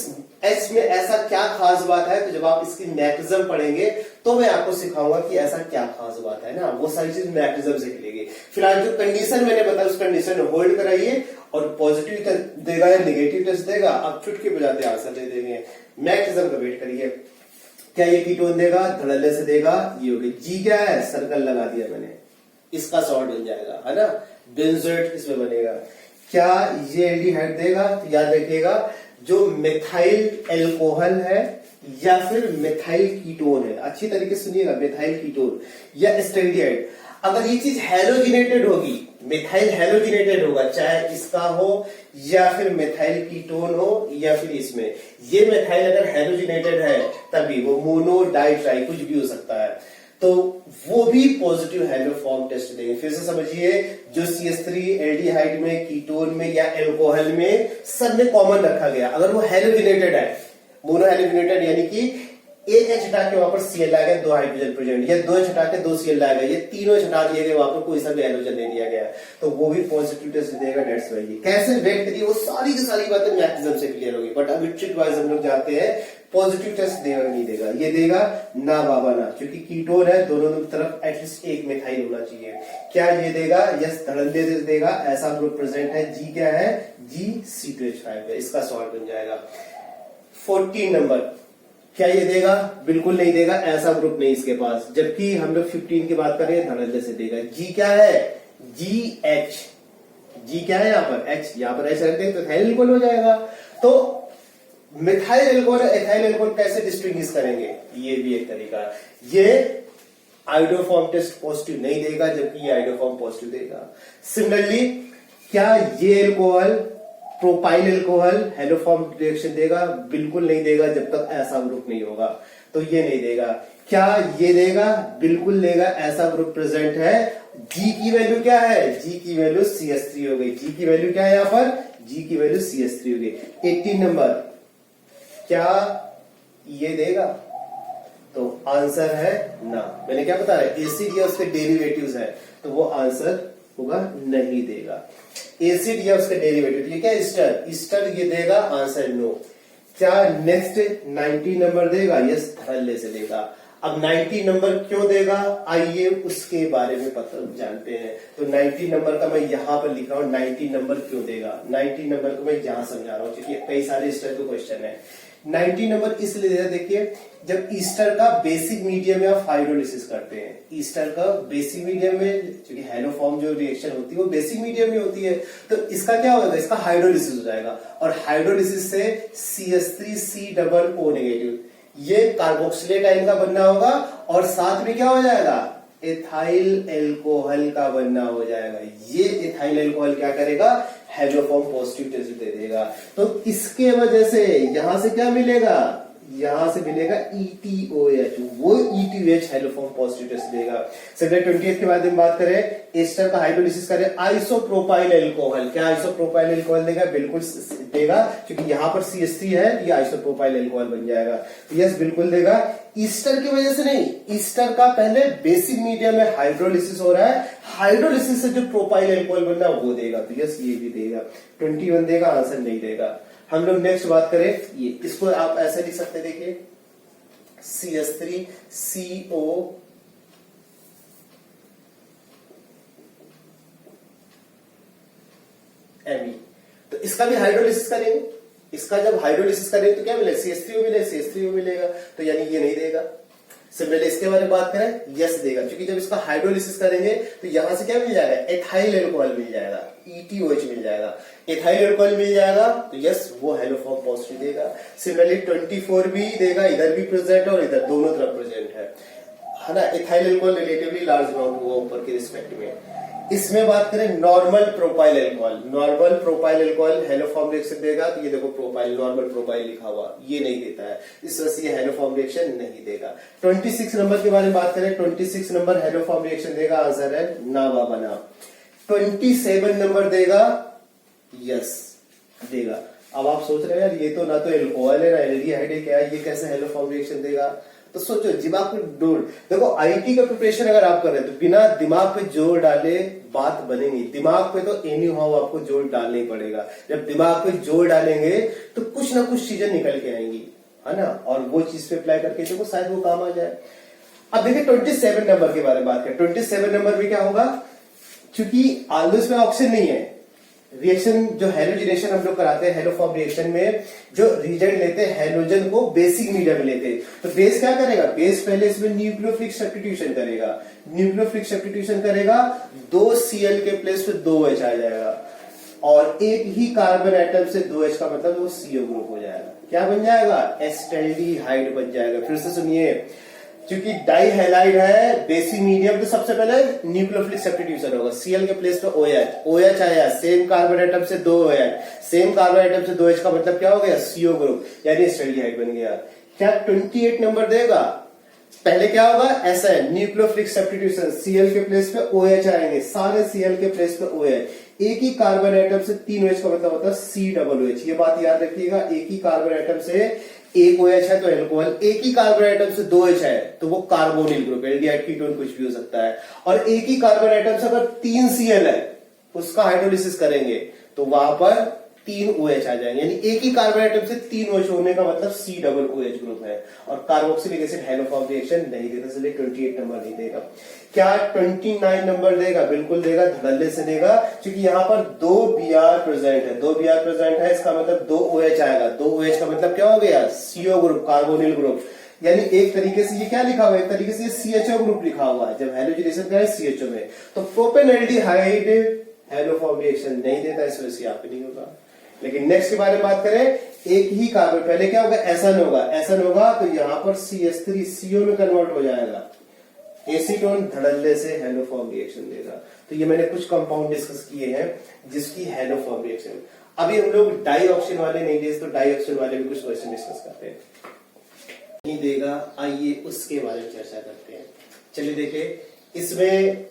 Speaker 1: H में ऐसा क्या खास बात है, तो जब आप इसकी मैकेनिज्म पढ़ेंगे तो मैं आपको सिखाऊंगा कि ऐसा क्या खास बात है ना, वो सारी चीज मैकेनिज्म से मिलेगी। फिलहाल जो कंडीशन मैंने बताया उस कंडीशन में होल्ड कराइए, और पॉजिटिव देगा या निगेटिव टेस्ट देगा, आप चुटकी बजाते आंसर दे देंगे। मैकेनिज्म का वेट करिए, क्या ये कीटोन देगा, धड़ल्ले से देगा, ये हो गई, जी क्या है, सर्कल लगा दिया मैंने, इसका सॉल्ट बन जाएगा, है ना, बेंजोएट इसमें बनेगा। क्या ये एल्डिहाइड देगा, तो याद रखिएगा जो मिथाइल एल्कोहल है या फिर मिथाइल कीटोन है, अच्छी तरीके से सुनिएगा, मिथाइल कीटोन या एस्टल्डिहाइड, अगर ये चीज हैलोजिनेटेड होगी, मिथाइल हैलोजिनेटेड होगा, चाहे इसका हो या फिर मिथाइल कीटोन हो या फिर इसमें, ये मिथाइल अगर हैलोजिनेटेड है तभी वो मोनो डाई ट्राई कुछ भी हो सकता है, तो वो भी पॉजिटिव हेलोफॉर्म टेस्ट देंगे। फिर से समझिए, जो CH3 एल्डिहाइड में, कीटोन में या एल्कोहल में सब में कॉमन रखा गया, अगर वो हेलोजिनेटेड है, मोनो हेलोजिनेटेड यानी कि एक H हटा के वहां पर Cl आ गया, 2 हाइड्रोजन प्रेजेंट, या 2 H हटा के 2 Cl आ गया, ये तीनों H हटा दिए गए, वहां पर कोई सा भी हाइड्रोजन नहीं दिया गया, तो वो भी पॉजिटिव टेस्ट देगा। डेट्स वाई कैसे वेट करिए, वो सारी की सारी बातें मैकेनिज्म से क्लियर होगी, बट अभी ट्रिक वाइज हम लोग जाते हैं, पॉजिटिव टेस्ट देगा नहीं देगा, ये देगा ना बाबा ना, क्योंकि कीटोन है, दोनों तरफ एटलीस्ट एक मिथाइल होना चाहिए। क्या ये देगा, यस धड़ल्ले से देगा, ऐसा ग्रुप प्रेजेंट है, जी क्या है, जी C2H5 है, इसका सॉल्ट बन जाएगा। 14 नंबर, क्या ये देगा, बिल्कुल नहीं देगा, ऐसा ग्रुप नहीं इसके पास, जबकि हम लोग 15 की बात करें, धड़ल्ले से देगा। जी क्या है, GH, जी क्या है यहाँ पर, H, यहाँ पर H रख देंगे तो एथाइल एल्कोहल हो जाएगा। तो मिथाइल एल्कोहल एथाइल एल्कोहल कैसे डिस्टिंग्विश करेंगे, ये भी एक तरीका है। ये आइडोफॉर्म टेस्ट पॉजिटिव नहीं देगा, जबकि ये आइडोफॉर्म पॉजिटिव देगा। सिमिलरली क्या ये alcohol propyl alcohol haloform reaction देगा, बिल्कुल नहीं देगा, जब तक ऐसा ग्रुप नहीं होगा, तो ये नहीं देगा। क्या ये देगा, बिल्कुल देगा, ऐसा ग्रुप प्रेजेंट है। जी की वैल्यू क्या है, जी की वैल्यू CH3 हो गई, जी की वैल्यू क्या है यहाँ पर, जी की वैल्यू CH3 हो गई। 18 नंबर, क्या ये देगा, तो आंसर है ना। मैंने क्या बताया, एसिड या उसके डेरिवेटिव्स है, तो वो आंसर होगा नहीं देगा। एसिड या उसके डेरिवेटिव, ये क्या ईस्टर, ईस्टर ये देगा, आंसर नो। क्या नेक्स्ट 90 नंबर देगा, यस धड़ल्ले से देगा। अब 90 नंबर क्यों देगा, आइए उसके बारे में पता जानते हैं। तो 90 नंबर का मैं यहां पर लिख रहा हूं, 90 नंबर क्यों देगा, 90 नंबर को मैं यहां समझा रहा हूं, क्योंकि कई सारे ईस्टर के क्वेश्चन है। 90 नंबर इसलिए देगा, देखिए जब ईस्टर का बेसिक मीडियम में आप हाइड्रोलिसिस करते हैं, ईस्टर का बेसिक मीडियम में, क्योंकि हेलोफॉर्म जो रिएक्शन होती है वो बेसिक मीडियम में होती है, तो इसका क्या होगा, इसका हाइड्रोलिसिस हो जाएगा, और हाइड्रोलिसिस से CH3COO नेगेटिव, ये कार्बोक्सिलेट आयन का बनना होगा, और साथ में क्या हो जाएगा, एथाइल एल्कोहल का बनना हो जाएगा। ये एथाइल एल्कोहल क्या करेगा, हेलोफॉर्म पॉजिटिव टेस्ट दे देगा। तो इसके वजह से यहां से क्या मिलेगा, यहां से मिलेगा ETOH, वो ETOH हेलोफॉर्म पॉजिटिव टेस्ट देगा। सेक्टर 28 के बाद हम बात करें, एस्टर का हाइड्रोलिसिस करें, आइसोप्रोपाइल एल्कोहल, क्या आइसोप्रोपाइल एल्कोहल देगा, बिल्कुल देगा, क्योंकि यहां पर CH3 है, ये आइसोप्रोपाइल एल्कोहल बन जाएगा, यस बिल्कुल देगा। ईस्टर की वजह से नहीं, ईस्टर का पहले बेसिक मीडियम में हाइड्रोलिसिस हो रहा है, हाइड्रोलिसिस से जो प्रोपाइल एल्कोहल बनना वो देगा, तो यस ये भी देगा। 21 देगा, आंसर नहीं देगा। हम लोग नेक्स्ट बात करें, ये इसको आप ऐसे लिख सकते, देखिए CH3CO Me, तो इसका भी हाइड्रोलिसिस करेंगे, इसका जब हाइड्रोलिसिस करेंगे तो क्या मिलेगा, CH3O मिलेगा, CH3O मिलेगा, तो यानी ये नहीं देगा। सिमिलरली इसके बारे में बात करें, यस देगा, क्योंकि जब इसका हाइड्रोलिसिस करेंगे तो यहां से क्या मिल जाएगा, एथाइल अल्कोहल मिल जाएगा, ETOH मिल जाएगा, एथाइल अल्कोहल मिल जाएगा, तो यस वो हेलोफॉर्म पॉजिटिव देगा। सिमिलरली 24 भी देगा, इधर भी प्रेजेंट है और इधर दोनों तरफ प्रेजेंट है ना। Ethyl alcohol relatively large amount हुआ ऊपर के रिस्पेक्ट में। इसमें बात करें normal propyl alcohol, normal propyl alcohol haloform reaction देगा, तो ये देखो प्रोपाइल, नॉर्मल प्रोपाइल लिखा हुआ, ये नहीं देता है, इस वजह से ये हेलोफॉर्म रिएक्शन नहीं देगा। 26 नंबर के बारे में बात करें, 26 नंबर हेलोफॉर्म रिएक्शन देगा, आंसर है नावा बना। 27 नंबर देगा, यस देगा। अब आप सोच रहे हैं यार ये तो ना तो एल्कोहल है ना एल्डिहाइड है, क्या ये कैसे हेलोफॉर्म रिएक्शन देगा? तो सोचो, दिमाग पे जोर, देखो आईटी का प्रिपरेशन अगर आप कर रहे हैं तो बिना दिमाग पे जोर डाले बात बनेगी। दिमाग पे तो एनी हाउ आपको जोर डालना ही पड़ेगा। जब दिमाग पे जोर डालेंगे तो कुछ ना कुछ चीजें निकल के आएंगी, है ना, और वो चीज पे अप्लाई करके देखो शायद वो काम आ जाए। अब देखिए 27 नंबर के बारे में बात करें। 27 नंबर में क्या होगा, क्योंकि आल्डोस में ऑक्सीजन नहीं है, रिएक्शन जो हेलोजिनेशन हम लोग कराते हैं हेलोफॉर्म रिएक्शन में, जो रिएजेंट लेते हैं हेलोजन को बेसिक मीडियम में लेते हैं, तो बेस क्या करेगा, बेस पहले इसमें न्यूक्लियोफिलिक सब्स्टिट्यूशन करेगा, न्यूक्लियोफिलिक सब्स्टिट्यूशन करेगा, 2 Cl के प्लेस पे 2H आ जाएगा, और एक ही कार्बन एटम से 2H का मतलब वो CO ग्रुप हो जाएगा। क्या बन जाएगा, एस्टल्डिहाइड बन जाएगा। फिर से सुनिए, क्योंकि डाई हैलाइड है बेसिक मीडियम, तो सबसे पहले न्यूक्लियोफिलिक सब्स्टिट्यूशन होगा, Cl के प्लेस पे OH आया, सेम कार्बन एटम से 2OH, सेम कार्बन एटम से 2H का मतलब क्या हो गया, CO ग्रुप, यानी एस्टल्डिहाइड बन गया। क्या 28 नंबर देगा, पहले क्या होगा, ऐसा है न्यूक्लियोफिलिक सब्स्टिट्यूशन, Cl के प्लेस पे OH आएंगे, सारे Cl के प्लेस पे OH, एक ही कार्बन एटम से 3 OH का मतलब होता है COOH। ये बात याद रखिएगा, एक ही कार्बन एटम से एक OH है तो एल्कोहल, एक ही कार्बन एटम से 2H है तो वो कार्बोनिल ग्रुप, एल्डिहाइड कीटोन कुछ भी हो सकता है, और एक ही कार्बन एटम से अगर 3 Cl है उसका हाइड्रोलिसिस करेंगे तो वहां पर 3 OH आ जाएंगे, यानी एक ही कार्बन एटम से 3 OH होने का मतलब COOH ग्रुप है। और कार्बोक्सिलिक एसिड हेलोफॉर्म रिएक्शन नहीं देता, इसलिए 28 नंबर नहीं देगा। क्या 29 नंबर देगा, बिल्कुल देगा, धड़ल्ले से देगा, क्योंकि यहाँ पर 2 Br प्रेजेंट है, 2 Br प्रेजेंट है, इसका मतलब 2 OH आएगा, 2 OH का मतलब क्या हो गया, CO ग्रुप, कार्बोनिल ग्रुप, यानी एक तरीके से ये क्या लिखा हुआ है, एक तरीके से ये CHO ग्रुप लिखा हुआ है, जब हेलोजिनेशन का है CHO में, तो प्रोपेनएल्डिहाइड हेलोफॉर्म रिएक्शन नहीं देता, इस वजह से यहाँ पे नहीं होगा। लेकिन नेक्स्ट के बारे में बात करें, एक ही कार्बन, पहले क्या होगा, एसन होगा, एसन होगा तो यहां पर CH3 CO में कन्वर्ट हो जाएगा, एसीटोन धड़ल्ले से हेलोफॉर्म रिएक्शन देगा। तो ये मैंने कुछ कंपाउंड डिस्कस किए हैं जिसकी हेलोफॉर्म रिएक्शन। अभी हम लोग डाई ऑक्सीजन वाले नहीं दे, तो डाई ऑक्सीजन वाले भी कुछ क्वेश्चन डिस्कस करते हैं। नहीं देगा, आइए उसके बारे में चर्चा करते हैं। चलिए देखिए, इसमें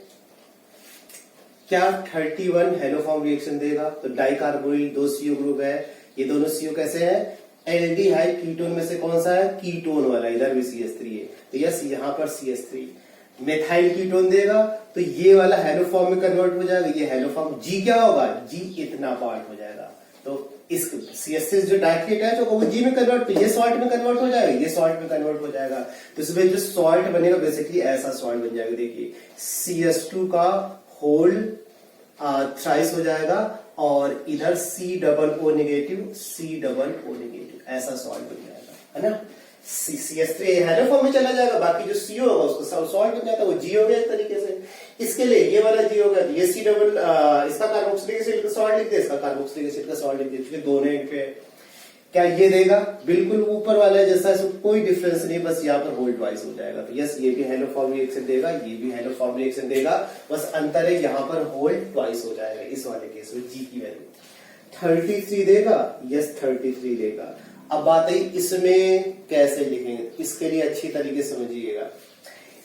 Speaker 1: क्या 31 हेलोफॉर्म रिएक्शन देगा, तो डाइकार्बोनिल 2 CO ग्रुप है, ये दोनों CO कैसे हैं, एल्डिहाइड कीटोन में से कौन सा है, कीटोन वाला, इधर भी CH3 है, तो यस यहाँ पर CH3। मेथाइल कीटोन देगा तो ये वाला हेलोफॉर्म में कन्वर्ट हो जाएगा, ये हेलोफॉर्म G क्या होगा, G इतना पार्ट हो जाएगा, तो इस CH3 जो डाइकेट है तो वो G में कन्वर्ट, तो ये सॉल्ट में कन्वर्ट हो जाएगा, ये सॉल्ट में कन्वर्ट हो जाएगा, तो इसमें जो सॉल्ट बनेगा बेसिकली ऐसा सॉल्ट बन जाएगा। देखिए CH2 का होल थ्राइस हो जाएगा, और इधर COO नेगेटिव, COO नेगेटिव, ऐसा सॉल्ट बन जाएगा, है ना। CH3 हेलोफॉर्म में चला जाएगा, बाकी जो CO होगा उसको सॉल्ट बन जाता है, वो G हो गया एक तरीके से। इसके लिए ये वाला G हो गया, ये C डबल, इसका कार्बोक्सिलिक एसिड का सॉल्ट लिख दे, इसका कार्बोक्सिलिक एसिड का सॉल्ट लिख दे, क्योंकि दोनों एक पे। क्या ये देगा, बिल्कुल ऊपर वाला है जैसा, इसमें कोई डिफरेंस नहीं, बस यहाँ पर होल्ड वाइज हो जाएगा। तो यस, ये भी हेलोफॉर्म रिएक्शन देगा, ये भी हेलोफॉर्म रिएक्शन देगा, बस अंतर है यहाँ पर होल्ड ट्वाइस हो जाएगा इस वाले केस में, G की वैल्यू। 33 देगा, यस 33 देगा। अब बात है इसमें कैसे लिखेंगे, इसके लिए अच्छी तरीके से समझिएगा।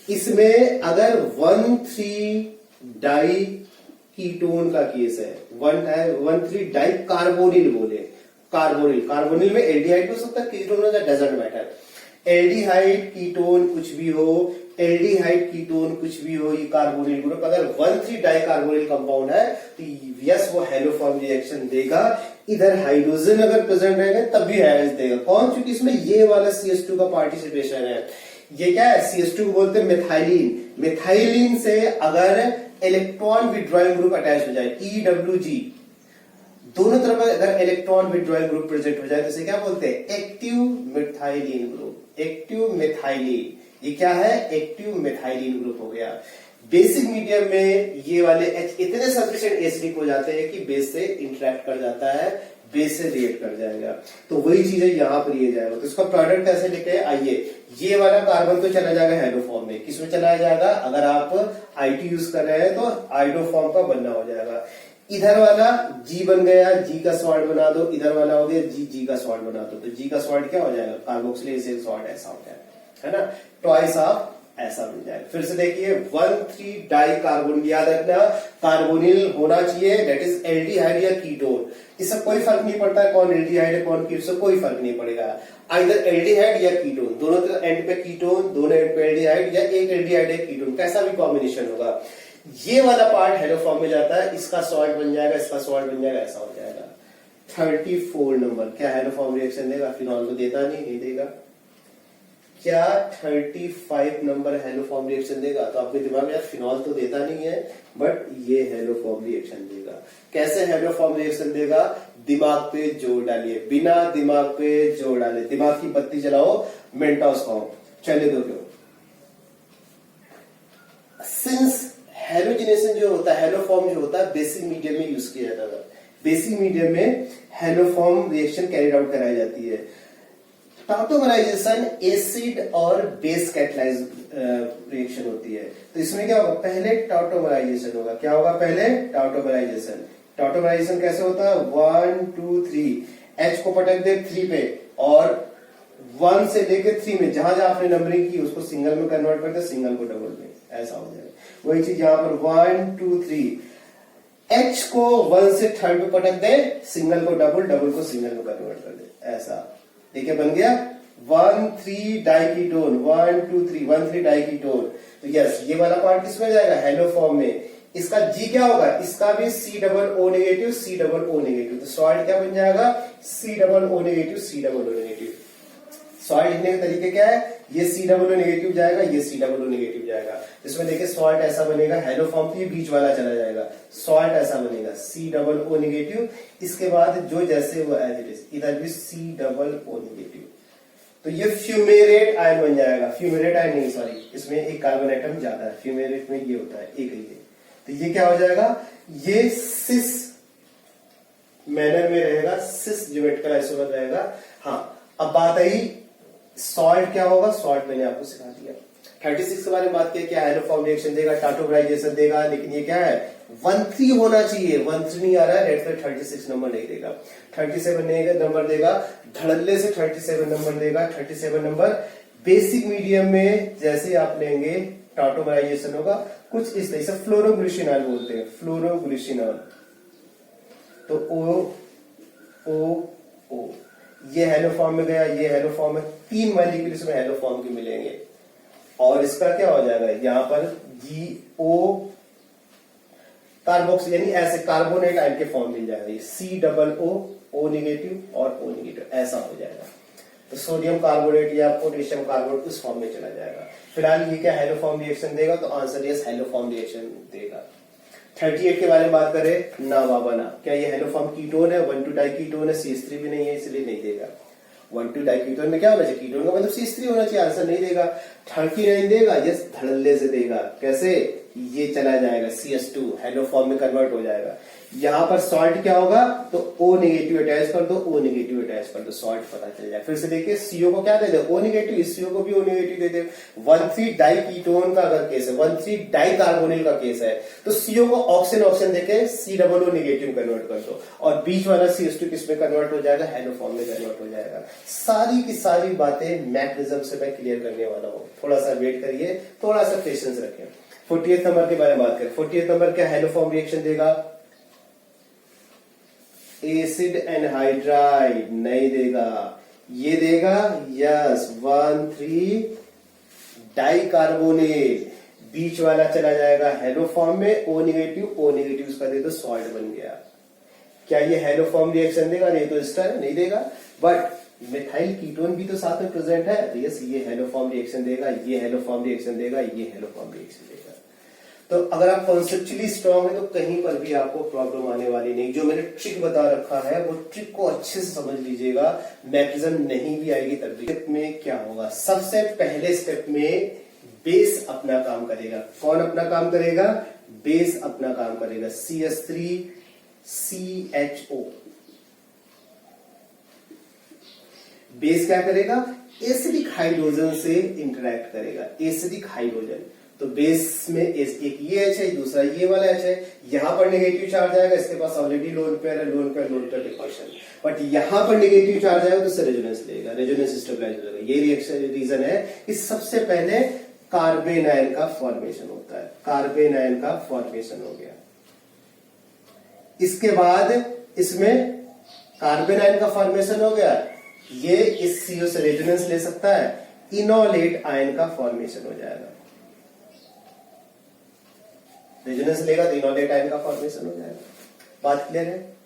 Speaker 1: इसमें अगर 1,3 डाई कीटोन का केस है, 1,3 डाई कार्बोनिल बोले, कार्बोनिल में एल्डिहाइड हो सकता है, कीटोन में डजंट मैटर, एल्डिहाइड कीटोन कुछ भी हो, एल्डिहाइड कीटोन कुछ भी हो, ये कार्बोनिल ग्रुप अगर 1,3 डाई कार्बोनिल कंपाउंड है तो यस वो हेलोफॉर्म रिएक्शन देगा। इधर हाइड्रोजन अगर प्रेजेंट रहेगा तब भी हैज देगा, कौन, क्योंकि इसमें ये वाला CH2 का पार्टिसिपेशन है। ये क्या है, CH2 को बोलते हैं मिथाइलिन, मिथाइलिन से अगर इलेक्ट्रॉन विड्रॉइंग ग्रुप अटैच हो जाए, EWG, दोनों तरफ अगर इलेक्ट्रॉन विड्रॉइंग ग्रुप प्रेजेंट हो जाए तो इसे क्या बोलते हैं, active methylene group, active methylene, ये क्या है, एक्टिव मेथाइलिन ग्रुप हो गया। बेसिक मीडियम में ये वाले H इतने सफिशिएंट एसिडिक हो जाते हैं कि बेस से इंटरेक्ट कर जाता है, बेस से रिएक्ट कर जाएगा। तो वही चीजें यहां पर ये जाएगा। तो इसका प्रोडक्ट कैसे लिखे, आइए, ये वाला कार्बन तो चला जाएगा हेलो फॉर्म में, किसमें चला जाएगा, अगर आप आईटी यूज कर रहे हैं तो आइडो फॉर्म का बनना हो जाएगा। इधर वाला जी बन गया, जी का सॉल्ट बना दो, इधर वाला हो गया जी, जी का सॉल्ट बना दो, तो जी का सॉल्ट क्या हो जाएगा, कार्बोक्सिलिक एसिड सॉल्ट ऐसा हो जाएगा, है ना, ट्वाइस ऑफ ऐसा बन जाएगा। फिर से देखिए 1,3 डाई कार्बोन, याद रखना कार्बोनिल होना चाहिए, दैट इज एल्डिहाइड या कीटोन। इससे कोई फर्क नहीं पड़ता है कौन एल्डिहाइड है कौन कीटोन, से कोई फर्क नहीं पड़ेगा, आइदर एल्डिहाइड या कीटोन, दोनों एंड पे कीटोन, दोनों एंड पे एल्डिहाइड या एक एल्डिहाइड है कीटोन, कैसा भी कॉम्बिनेशन होगा। ये वाला पार्ट हेलो फॉर्म में जाता है, इसका सॉल्ट बन जाएगा, इसका सॉल्ट बन जाएगा, ऐसा हो जाएगा। 34 नंबर क्या हेलो फॉर्म रिएक्शन देगा, फिनॉल को देता नहीं देगा। क्या 35 नंबर हेलो फॉर्म रिएक्शन देगा, तो आपके दिमाग में यार फिनॉल तो देता नहीं है, बट ये हेलो फॉर्म रिएक्शन देगा। कैसे हेलो फॉर्म रिएक्शन देगा, दिमाग पे जोर डालिए, बिना दिमाग पे जोर डाले, दिमाग की बत्ती जलाओ, मेंटोस खाओ, चले दो क्यों। सिंस हेलोजिनेशन जो होता है, हेलो फॉर्म जो होता है बेसिक मीडियम में यूज किया जाता है, बेसिक मीडियम में hello form reaction carried out कराई जाती है। टॉटोमराइजेशन एसिड और बेस कैटलाइज रिएक्शन होती है, तो इसमें क्या होगा, पहले टॉटोमराइजेशन होगा, क्या होगा, पहले टॉटोमराइजेशन। टॉटोमराइजेशन कैसे होता है, 1 2 3, H को पटक दे 3 पे और 1 से लेकर 3 में जहां जहां आपने नंबरिंग की उसको सिंगल में कन्वर्ट करते, सिंगल को डबल में, ऐसा हो जाएगा। वही चीज यहाँ पर 1 2 3, H को 1 से 3 पे पटक दे, सिंगल को डबल, डबल को सिंगल में कन्वर्ट कर दे, ऐसा देखिए बन गया 1,3 डाइकीटोन, 1 2 3 1,3 डाइकीटोन। तो यस, ये वाला पार्ट किसमें जाएगा, हेलो फॉर्म में। इसका जी क्या होगा, इसका भी C+O नेगेटिव, C+O नेगेटिव, तो सॉल्ट क्या बन जाएगा, C+O negative, C+O negative. Salt लिखने के तरीके क्या है, ये C+O नेगेटिव जाएगा, ये C+O नेगेटिव जाएगा। इसमें देखिए सॉल्ट ऐसा बनेगा, हेलो फॉर्म की बीच वाला चला जाएगा, सॉल्ट ऐसा बनेगा C+O नेगेटिव, इसके बाद जो जैसे वो एज इट इज, इधर भी C+O नेगेटिव, तो ये फ्यूमेरेट आयन बन जाएगा। फ्यूमेरेट आयन नहीं, सॉरी, इसमें एक कार्बन एटम ज्यादा है, फ्यूमेरेट में ये होता है एक ही, तो ये क्या हो जाएगा, ये सिस मैनर में रहेगा, सिस ज्योमेट्रिकल आइसोमर रहेगा। हाँ, अब बात आई सॉल्ट क्या होगा, सॉल्ट मैंने आपको सिखा दिया। 36 के बारे में बात की, क्या हेलो फॉर्म रिएक्शन देगा, टॉटोमराइजेशन देगा, लेकिन ये क्या है 1,3 होना चाहिए, 1,3 नहीं आ रहा है, 36 नंबर नहीं देगा, 37 नंबर देगा, धड़ल्ले से 37 नंबर देगा। 37 नंबर बेसिक मीडियम में जैसे आप लेंगे टॉटोमराइजेशन होगा कुछ इस तरह से, फ्लोरोग्लिसिनॉल बोलते हैं, फ्लोरोग्लिसिनॉल, तो O ये हेलो फॉर्म में गया, ये हेलो फॉर्म में, 3 मॉलिक्यूल इसमें हेलो फॉर्म के मिलेंगे, और इसका क्या हो जाएगा, यहां पर GO कार्बोक्सिल यानी ऐसे कार्बोनेट आयन के फॉर्म मिल जाएगा, C+O नेगेटिव और O नेगेटिव, ऐसा हो जाएगा। तो सोडियम कार्बोनेट या पोटेशियम कार्बोनेट उस फॉर्म में चला जाएगा। फिलहाल ये क्या हेलो फॉर्म रिएक्शन देगा, तो answer yes hello form reaction देगा। 38 के बारे में बात करें, ना बाबा ना, क्या ये हेलो फॉर्म कीटोन है, 1,2 डाइकीटोन है, CH3 भी नहीं है, इसलिए नहीं देगा। 1,2 डाइकीटोन में क्या होना चाहिए, कीटोन का मतलब CH3 होना चाहिए, आंसर नहीं देगा। 39 देगा, यस धड़ल्ले से देगा, कैसे, ये चला जाएगा CH2 हेलो फॉर्म में कन्वर्ट हो जाएगा। यहां पर सॉल्ट क्या होगा, तो O नेगेटिव अटैच कर दो, O नेगेटिव अटैच कर दो, सॉल्ट पता चल जाए। फिर से देखिए CO को क्या दे दे, O नेगेटिव, इस CO को भी O नेगेटिव दे दे। 1,3 डाइकीटोन का अगर केस है, 1,3 डाइकार्बोनिल का केस है, तो CO को ऑक्सीजन देके C+O नेगेटिव कन्वर्ट कर दो, और बीच वाला CH2 किसमें कन्वर्ट हो जाएगा, हेलो फॉर्म में कन्वर्ट हो जाएगा। सारी की सारी बातें मैकेनिज्म से मैं क्लियर करने वाला हूं, थोड़ा सा वेट करिए, थोड़ा सा पेशेंस रखें। 48 नंबर के बारे में बात करें, 48 नंबर क्या हेलो फॉर्म रिएक्शन देगा, एसिड एनहाइड्राइड नहीं देगा, ये देगा यस 1,3 डाइकार्बोनेट, बीच वाला चला जाएगा हेलो फॉर्म में, O नेगेटिव उसका दे दो, सॉल्ट बन गया। क्या ये हेलो फॉर्म रिएक्शन देगा, नहीं तो स्टर नहीं देगा, बट मिथाइल कीटोन भी तो साथ में प्रेजेंट है, तो यस ये हेलो फॉर्म रिएक्शन देगा, ये हेलो फॉर्म रिएक्शन देगा, ये हेलो फॉर्म रिएक्शन देगा। तो अगर आप कॉन्सेप्चुअली स्ट्रांग है तो कहीं पर भी आपको प्रॉब्लम आने वाली नहीं। जो मैंने ट्रिक बता रखा है वो ट्रिक को अच्छे से समझ लीजिएगा, मैक्सिमम नहीं भी आएगी तब भी। स्टेप में क्या होगा, सबसे पहले स्टेप में बेस अपना काम करेगा। कौन अपना काम करेगा, बेस अपना काम करेगा। CH3CHO बेस क्या करेगा, एसिडिक हाइड्रोजन से इंटरेक्ट करेगा, एसिडिक हाइड्रोजन। तो बेस में एक ये एच है, दूसरा ये वाला एच है, यहां पर नेगेटिव चार्ज आएगा, इसके पास ऑलरेडी लोन पेयर है, लोन पेयर डिप्रेशन, बट यहां पर नेगेटिव चार्ज आएगा तो रेजोनेंस लेगा, रेजोनेंस स्टेबलाइज होगा। ये रिएक्शन रीजन है कि सबसे पहले कार्बन आयन का फॉर्मेशन होता है, कार्बन आयन का फॉर्मेशन हो गया। इसके बाद इसमें कार्बन आयन का फॉर्मेशन हो गया, ये इस CO से रेजोनेंस ले सकता है, इनोलेट आयन का फॉर्मेशन हो जाएगा। रेजोनेंस लेगा तो इनोलेट आयन का फॉर्मेशन हो जाएगा। बात क्लियर है।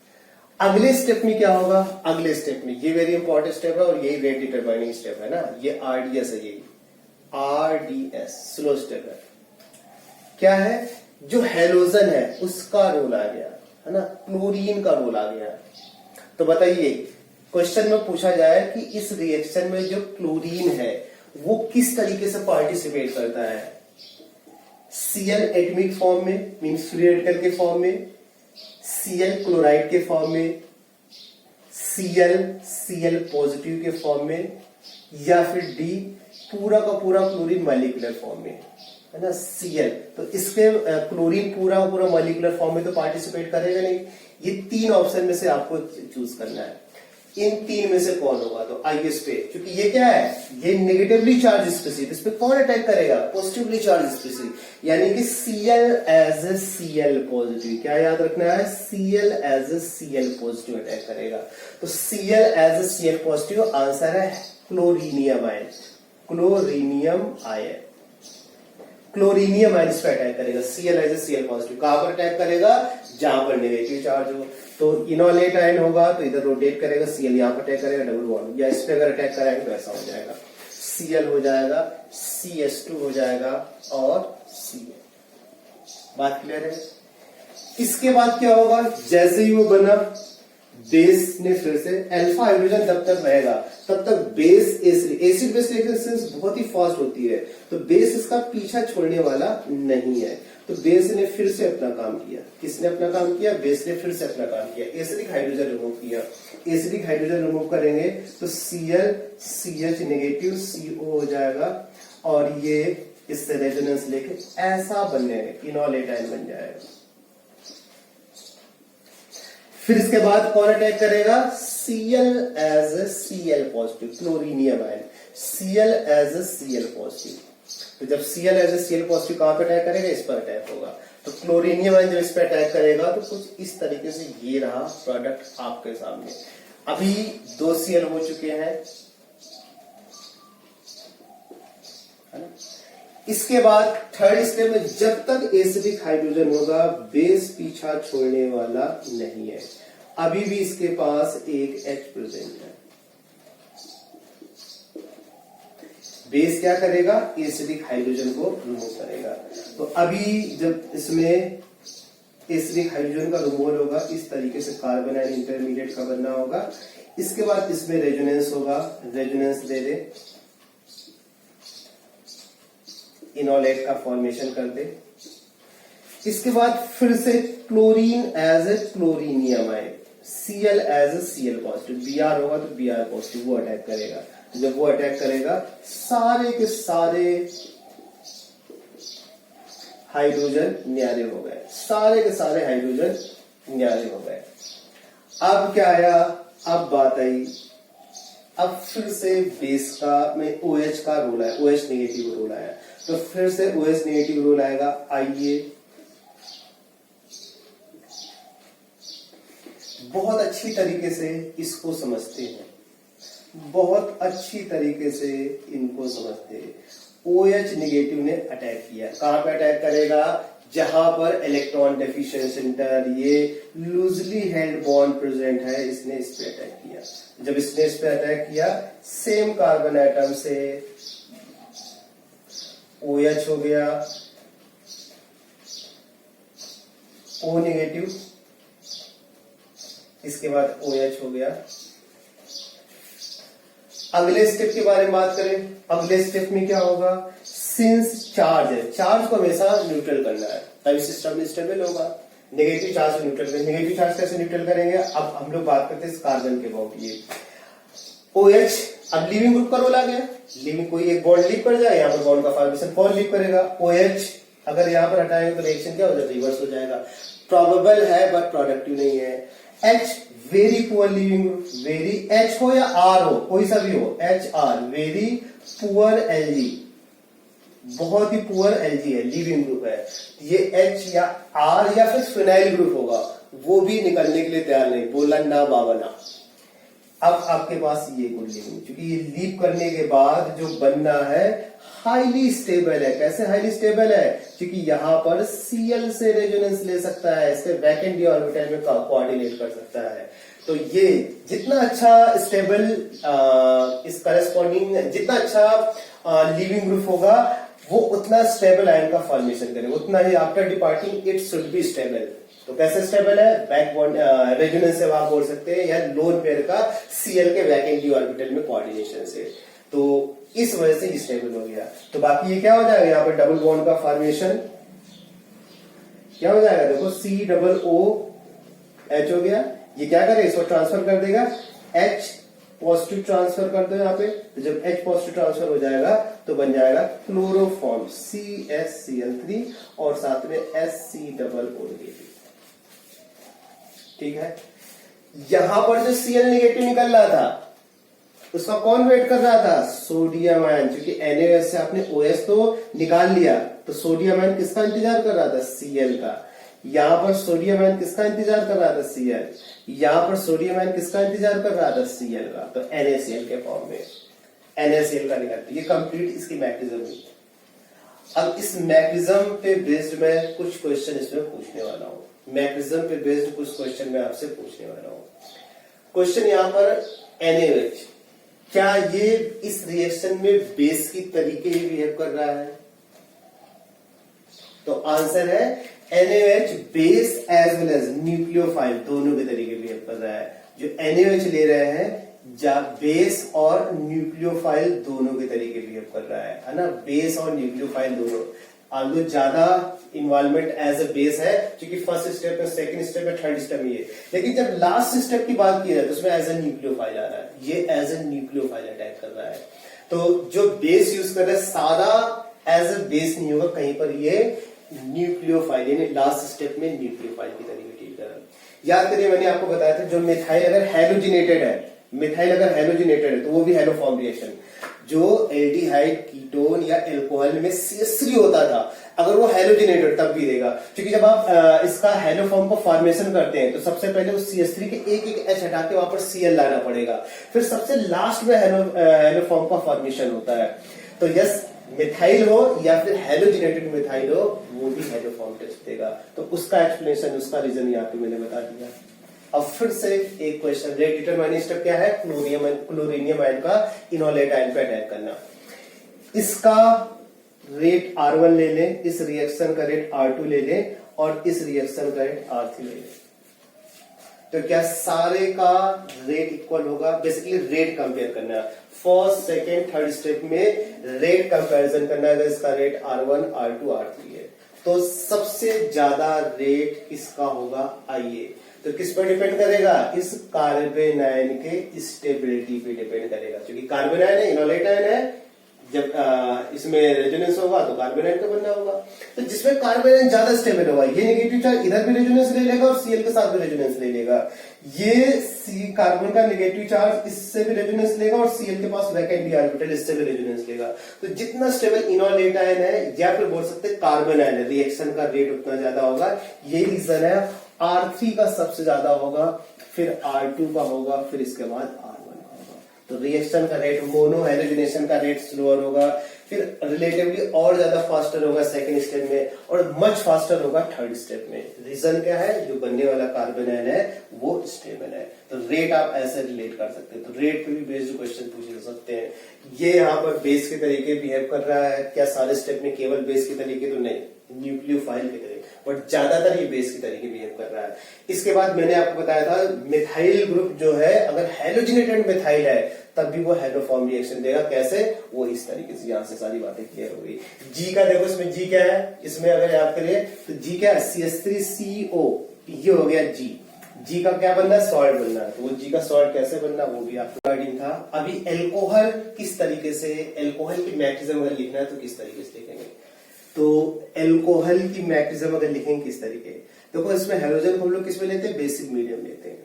Speaker 1: अगले स्टेप में क्या होगा, अगले स्टेप में ये वेरी इंपॉर्टेंट स्टेप है और यही रेट डिटरमाइनिंग स्टेप है ना, ये RDS है, ये RDS स्लो स्टेप है। क्या है, जो हेलोजन है उसका रोल आ गया है ना, क्लोरीन का रोल आ गया। तो बताइए क्वेश्चन में पूछा जाए कि इस रिएक्शन में जो क्लोरीन है वो किस तरीके से पार्टिसिपेट करता है, Cl एटमिक फॉर्म में मींस फ्री रेडिकल के फॉर्म में, Cl क्लोराइड के फॉर्म में, Cl पॉजिटिव के फॉर्म में, या फिर D पूरा का पूरा क्लोरीन मॉलिक्यूलर फॉर्म में, है ना Cl। तो इसके क्लोरीन पूरा का पूरा मॉलिक्यूलर फॉर्म में तो पार्टिसिपेट करेगा नहीं। ये तीन ऑप्शन में से आपको चूज करना है, इन तीन में से कौन होगा। तो आइए इस पे, क्योंकि ये क्या है, ये नेगेटिवली चार्ज स्पीसीज, इस पे कौन अटैक करेगा, पॉजिटिवली चार्ज स्पीसीज, यानी कि Cl as a Cl positive. क्या याद रखना है, Cl as a Cl positive attack करेगा। तो Cl as a Cl positive answer है chlorinium ion, chlorinium ion, chlorinium ion इस पे अटैक करेगा। Cl as a Cl positive कहां पर अटैक करेगा, जहां पर नेगेटिव चार्ज हो। तो इनोलेट आयन होगा तो इधर रोटेट करेगा, Cl यहां पर अटैक करेगा, डबल बॉन्ड, या इस पे अगर अटैक कराएंगे तो ऐसा हो जाएगा, Cl हो जाएगा, CH2 हो जाएगा और Cl। बात क्लियर है। इसके बाद क्या होगा, जैसे ही वो बना बेस ने फिर से अल्फा हाइड्रोजन जब तक रहेगा तब तक बेस एसिड बेस रिएक्शन बहुत ही फास्ट होती है, तो बेस इसका पीछा छोड़ने वाला नहीं है। तो बेस ने फिर से अपना काम किया, किसने अपना काम किया, बेस ने फिर से अपना काम किया, एसिडिक हाइड्रोजन रिमूव किया। एसिडिक हाइड्रोजन रिमूव करेंगे तो Cl CH नेगेटिव CO हो जाएगा और ये इससे रेजोनेंस लेके ऐसा बनने इनोलेट आयन बन जाएगा। फिर इसके बाद कौन अटैक करेगा, Cl as a Cl positive, chlorinium ion, Cl as a Cl positive. तो जब Cl as a Cl positive कहां पे अटैक करेगा, इस पर अटैक होगा। तो क्लोरीनियम आयन जब इस पर अटैक करेगा तो कुछ इस तरीके से ये रहा प्रोडक्ट आपके सामने। अभी 2 Cl हो चुके हैं, है ना। इसके बाद थर्ड स्टेप में जब तक एसिडिक हाइड्रोजन होगा बेस पीछा छोड़ने वाला नहीं है, अभी भी इसके पास एक H प्रेजेंट है। बेस क्या करेगा, एसिडिक हाइड्रोजन को रिमूव करेगा। तो अभी जब इसमें एसिडिक हाइड्रोजन का रिमूवल होगा इस तरीके से कार्बन आयन इंटरमीडिएट का बनना होगा। इसके बाद इसमें रेजोनेंस होगा, रेजोनेंस दे दे, इनोलेट का फॉर्मेशन कर दे। इसके बाद फिर से chlorine as a chlorinium ion, Cl as a Cl positive, Br होगा तो Br पॉजिटिव वो अटैक करेगा। जब वो अटैक करेगा सारे के सारे हाइड्रोजन न्यारे हो गए, सारे के सारे हाइड्रोजन न्यारे हो गए। अब क्या आया, अब बात आई, अब फिर से बेस का में OH का रोल आया, OH नेगेटिव रोल आया, तो फिर से OH नेगेटिव रोल आएगा। आइए बहुत अच्छी तरीके से इसको समझते हैं, बहुत अच्छी तरीके से इनको समझते हैं। OH नेगेटिव ने अटैक किया, कहां पे अटैक करेगा, जहां पर इलेक्ट्रॉन डेफिशिएंट सेंटर, ये लूजली हेल्ड बॉन्ड प्रेजेंट है, इसने इस पे अटैक किया। जब इसने इस पे अटैक किया सेम कार्बन एटम से OH हो गया, O नेगेटिव, इसके बाद OH हो गया। अगले स्टेप के बारे में बात करें, अगले स्टेप में क्या होगा, सिंस चार्ज है, चार्ज को हमेशा न्यूट्रल करना है तभी सिस्टम स्टेबल होगा। नेगेटिव चार्ज को न्यूट्रल करें, नेगेटिव चार्ज कैसे न्यूट्रल करेंगे, अब हम लोग बात करते हैं कार्बन के अबाउट। ये OH अब लीविंग ग्रुप का रोल आ गया, लीविंग कोई एक बॉन्ड लीव कर जाए, यहाँ पर बॉन्ड का फॉर्मेशन कौन लीव करेगा, OH। अगर यहाँ पर हटाएंगे तो रिएक्शन क्या हो जाएगा, रिवर्स हो जाएगा। प्रोबेबल है बट प्रोडक्टिव नहीं है। H very poor leaving group, very H हो या R हो, कोई सा भी हो, HR वेरी पुअर Lg, बहुत ही पुअर Lg है, लीविंग ग्रुप है। ये H या R या फिर फिनाइल ग्रुप होगा, वो भी निकलने के लिए तैयार नहीं, बोला ना बाबा ना। अब आपके पास ये गुड लीविंग, क्योंकि ये लीव करने के बाद जो बनना है हाईली स्टेबल है। कैसे हाईली स्टेबल है, क्योंकि यहाँ पर Cl से रेजोनेंस ले सकता है, इसके वैकेंट डी ऑर्बिटल में कोऑर्डिनेट कर सकता है। तो ये जितना अच्छा स्टेबल इस करस्पॉन्डिंग, जितना अच्छा लीविंग ग्रुप होगा वो उतना स्टेबल आयन का फॉर्मेशन करेगा, उतना ही after departing it should be stable. तो कैसे स्टेबल है, बैक बॉन्ड रेजोनेंस से आप बोल सकते हैं, या लोन पेयर का Cl के वैकेंट डी ऑर्बिटल में कोऑर्डिनेशन से, तो इस वजह से स्टेबल हो गया। तो बाकी ये क्या हो जाएगा, यहाँ पर डबल बॉन्ड का फॉर्मेशन क्या हो जाएगा, देखो COOH हो गया। ये क्या करे, इसको ट्रांसफर कर देगा, H पॉजिटिव ट्रांसफर कर दो यहाँ पे, तो जब H पॉजिटिव ट्रांसफर हो जाएगा तो बन जाएगा क्लोरोफॉर्म CsCl3 और साथ में SC+O नेगेटिव। ठीक है, यहां पर जो Cl नेगेटिव निकल रहा था उसका कौन वेट कर रहा था, सोडियम आयन, क्योंकि NaOH से आपने OH तो निकाल लिया, तो सोडियम आयन किसका इंतजार कर रहा था, Cl का। यहां पर सोडियम आयन किसका इंतजार कर रहा था, Cl। यहां पर सोडियम आयन किसका इंतजार कर रहा था, Cl का। तो NaCl के फॉर्म में NaCl का निकलता। ये कंप्लीट इसकी मैकेनिज्म हुई। अब इस मैकेनिज्म पे बेस्ड मैं कुछ क्वेश्चन इसमें पूछने वाला हूं, मैकेनिज्म पे बेस्ड कुछ क्वेश्चन मैं आपसे पूछने वाला हूं। क्वेश्चन यहाँ पर NaOH, क्या ये इस रिएक्शन में बेस की तरीके ही बिहेव कर रहा है, तो आंसर है NaOH base as well as nucleophile दोनों के तरीके बिहेव कर रहा है। जो NaOH ले रहे हैं बेस और न्यूक्लियोफाइल दोनों के तरीके बिहेव कर रहा है ना, बेस और न्यूक्लियोफाइल दोनों। आलू ज्यादा इन्वॉल्वमेंट एज ए बेस है, क्योंकि फर्स्ट स्टेप में, सेकंड स्टेप में, थर्ड स्टेप में ये, लेकिन जब लास्ट स्टेप की बात की जाए तो उसमें एज ए न्यूक्लियोफाइल आ रहा है, ये एज ए न्यूक्लियोफाइल अटैक कर रहा है। तो जो बेस यूज कर रहे हैं सादा एज ए बेस नहीं होगा, कहीं पर ये न्यूक्लियोफाइल यानी लास्ट स्टेप में न्यूक्लियोफाइल की तरीके ट्रीट कर रहा है। याद करिए मैंने आपको बताया था, जो मिथाइल अगर हैलोजिनेटेड है, मिथाइल अगर हैलोजिनेटेड है तो वो भी हैलोफॉर्म रिएक्शन। जो एल्डिहाइड कीटोन या एल्कोहल में CH3 होता था, अगर वो हैलोजिनेटेड तब भी देगा, क्योंकि जब आप इसका हैलोफॉर्म को फॉर्मेशन करते हैं तो सबसे पहले उस CH3 के एक H हटा के वहां पर Cl लाना पड़ेगा, फिर सबसे लास्ट में हैलोफॉर्म का फॉर्मेशन होता है। तो यस, मिथाइल हो या फिर हैलोजिनेटेड मिथाइल हो, वो भी हैलोफॉर्म टेस्ट देगा। तो उसका एक्सप्लेनेशन, उसका रीजन यहाँ पे मैंने बता दिया। अब फिर से एक क्वेश्चन, रेट डिटरमाइनिंग स्टेप क्या है, क्लोरीनियम आयन का इनोलेट आयन पे अटैक करना। इसका रेट R1 ले लें, इस रिएक्शन का रेट R2 ले लें और इस रिएक्शन का रेट R3 ले लें, तो क्या सारे का रेट इक्वल होगा। बेसिकली रेट कंपेयर करना है, फर्स्ट सेकेंड थर्ड स्टेप में रेट कंपैरिजन करना है। इसका रेट R1 R2 R3 है, तो सबसे ज्यादा रेट किसका होगा, आइए। तो किस पर डिपेंड करेगा, इस कार्बन आयन के स्टेबिलिटी पे डिपेंड करेगा, क्योंकि कार्बन आयन है, इनोलेट आयन है, जब इसमें रेजोनेंस होगा तो कार्बन आयन का बनना होगा। तो जिसमें कार्बन आयन ज्यादा स्टेबल होगा, ये नेगेटिव चार्ज इधर भी रेजोनेंस ले लेगा और Cl के साथ भी रेजोनेंस ले लेगा। ये कार्बन का नेगेटिव चार्ज इससे भी रेजोनेंस लेगा और Cl के पास वैकेंट डी ऑर्बिटल, इससे भी रेजोनेंस लेगा। तो जितना स्टेबल इनोलेट आयन है या फिर बोल सकते कार्बन आयन है, रिएक्शन का रेट उतना ज्यादा होगा। यही रीजन है R3 का सबसे ज्यादा होगा, फिर R2 का होगा, फिर इसके बाद R1 का होगा। तो रिएक्शन का रेट, मोनो हैलोजिनेशन का रेट स्लोअर होगा, फिर रिलेटिवली और ज्यादा फास्टर होगा सेकंड स्टेप में, और मच फास्टर होगा थर्ड स्टेप में। रीजन क्या है, जो बनने वाला कार्बन आयन है वो स्टेबल है। तो रेट आप ऐसे रिलेट कर सकते हैं। तो रेट पे भी बेस्ड क्वेश्चन पूछे जा सकते हैं। ये यहाँ पर बेस के तरीके बिहेव कर रहा है क्या सारे स्टेप में, केवल बेस के तरीके तो नहीं, न्यूक्लियोफाइल के तरीके, बट ज्यादातर ये बेस के तरीके बिहेव कर रहा है। इसके बाद मैंने आपको बताया था मिथाइल ग्रुप जो है अगर हैलोजिनेटेड मिथाइल है तब भी वो हेलोफॉर्म रिएक्शन देगा। कैसे, वो इस तरीके से। यहां से सारी बातें क्लियर हो गई। जी का देखो, इसमें जी क्या है, इसमें अगर याद करिए तो जी क्या है, CH3CO, ये हो गया जी। जी का क्या बनना है, सॉल्ट बनना है। तो वो जी का सॉल्ट कैसे बनना वो भी आपको गाइडिंग था। अभी एल्कोहल किस तरीके से, एल्कोहल की मैग्नेटिज्म अगर लिखना है तो किस तरीके से लिखेंगे। तो एल्कोहल की मैग्नेटिज्म अगर लिखेंगे किस तरीके, देखो इसमें हेलोजन को हम लोग किस में लेते हैं, बेसिक मीडियम लेते हैं।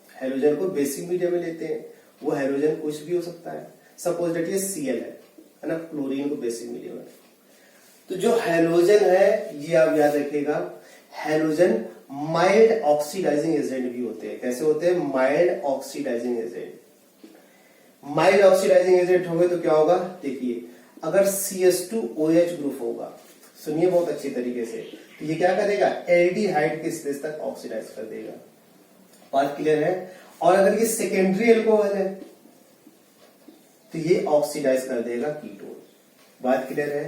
Speaker 1: हेलोजन को बेसिक मीडियम में लेते हैं। वो हेलोजन कुछ भी हो सकता है। सपोज दैट ये Cl है ना, क्लोरीन को बेसिक मीडियम है। तो जो हेलोजन है ये आप याद रखिएगा, हेलोजन माइल्ड ऑक्सीडाइजिंग एजेंट भी होते हैं। कैसे होते हैं, mild oxidising agent. Mild oxidising agent होंगे तो क्या होगा, देखिए अगर CH2OH ग्रुप होगा, सुनिए बहुत अच्छी तरीके से, तो ये क्या करेगा, एल्डिहाइड के स्टेज तक ऑक्सीडाइज कर देगा। बात क्लियर है। और अगर ये सेकेंडरी एल्कोहल है तो ये ऑक्सीडाइज कर देगा कीटोन। बात क्लियर है।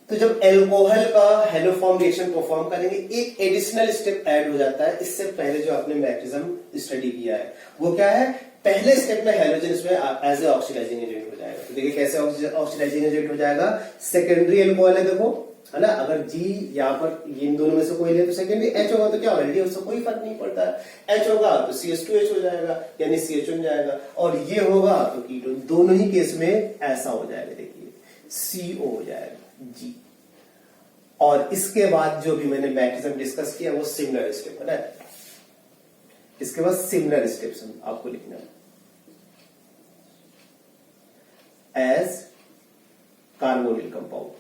Speaker 1: तो जब एल्कोहल का हेलोफॉर्म रिएक्शन परफॉर्म करेंगे एक एडिशनल स्टेप ऐड हो जाता है। इससे पहले जो आपने मैग्नेटिज्म स्टडी किया है वो क्या है, पहले स्टेप में हेलोजन इसमें एज ए ऑक्सीडाइजिंग एजेंट हो जाएगा। तो देखिए कैसे ऑक्सीडाइजिंग एजेंट हो जाएगा, सेकेंडरी एल्कोहल है देखो, है ना। अगर जी यहाँ पर इन दोनों में से कोई ले तो सेकेंडरी H होगा तो क्या ऑलरेडी उससे कोई फर्क नहीं पड़ता है। H होगा तो CH2H हो जाएगा, यानी CH बन जाएगा, और ये होगा तो कीटोन। दोनों ही केस में ऐसा हो जाएगा, देखिए CO हो जाएगा जी। और इसके बाद जो भी मैंने मैग्नेटिज्म डिस्कस किया वो सिमिलर स्टेप है ना। इसके बाद सिमिलर स्टेप्स आपको लिखना है एज कार्बोनिल कंपाउंड।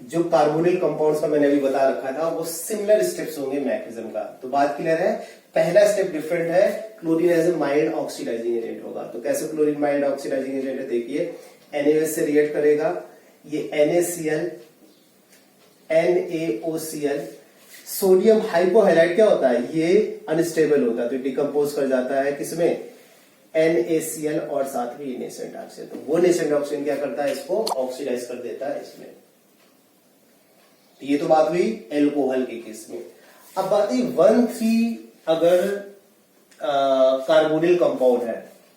Speaker 1: जो कार्बोनिल कंपाउंड्स का मैंने अभी बता रखा था वो सिमिलर स्टेप्स होंगे मैग्नेटिज्म का। तो बात क्लियर है। पहला स्टेप डिफरेंट है, chlorine as a mild oxidising agent होगा। तो कैसे क्लोरीन माइल्ड ऑक्सीडाइजिंग एजेंट है, देखिए NaOH से रिएक्ट करेगा, ये NaCl, NaOCl। सोडियम हाइपोहैलाइड क्या होता है, ये अनस्टेबल होता है तो डिकम्पोज कर जाता है किसमें, NaCl, और साथ में नेसेंट ऑक्सीजन। तो वो नेसेंट ऑक्सीजन क्या करता है, इसको ऑक्सीडाइज कर देता है इसमें। ये तो बात हुई एल्कोहल के केस में। अब बात है 1,3 अगर कार्बोनिल कंपाउंड है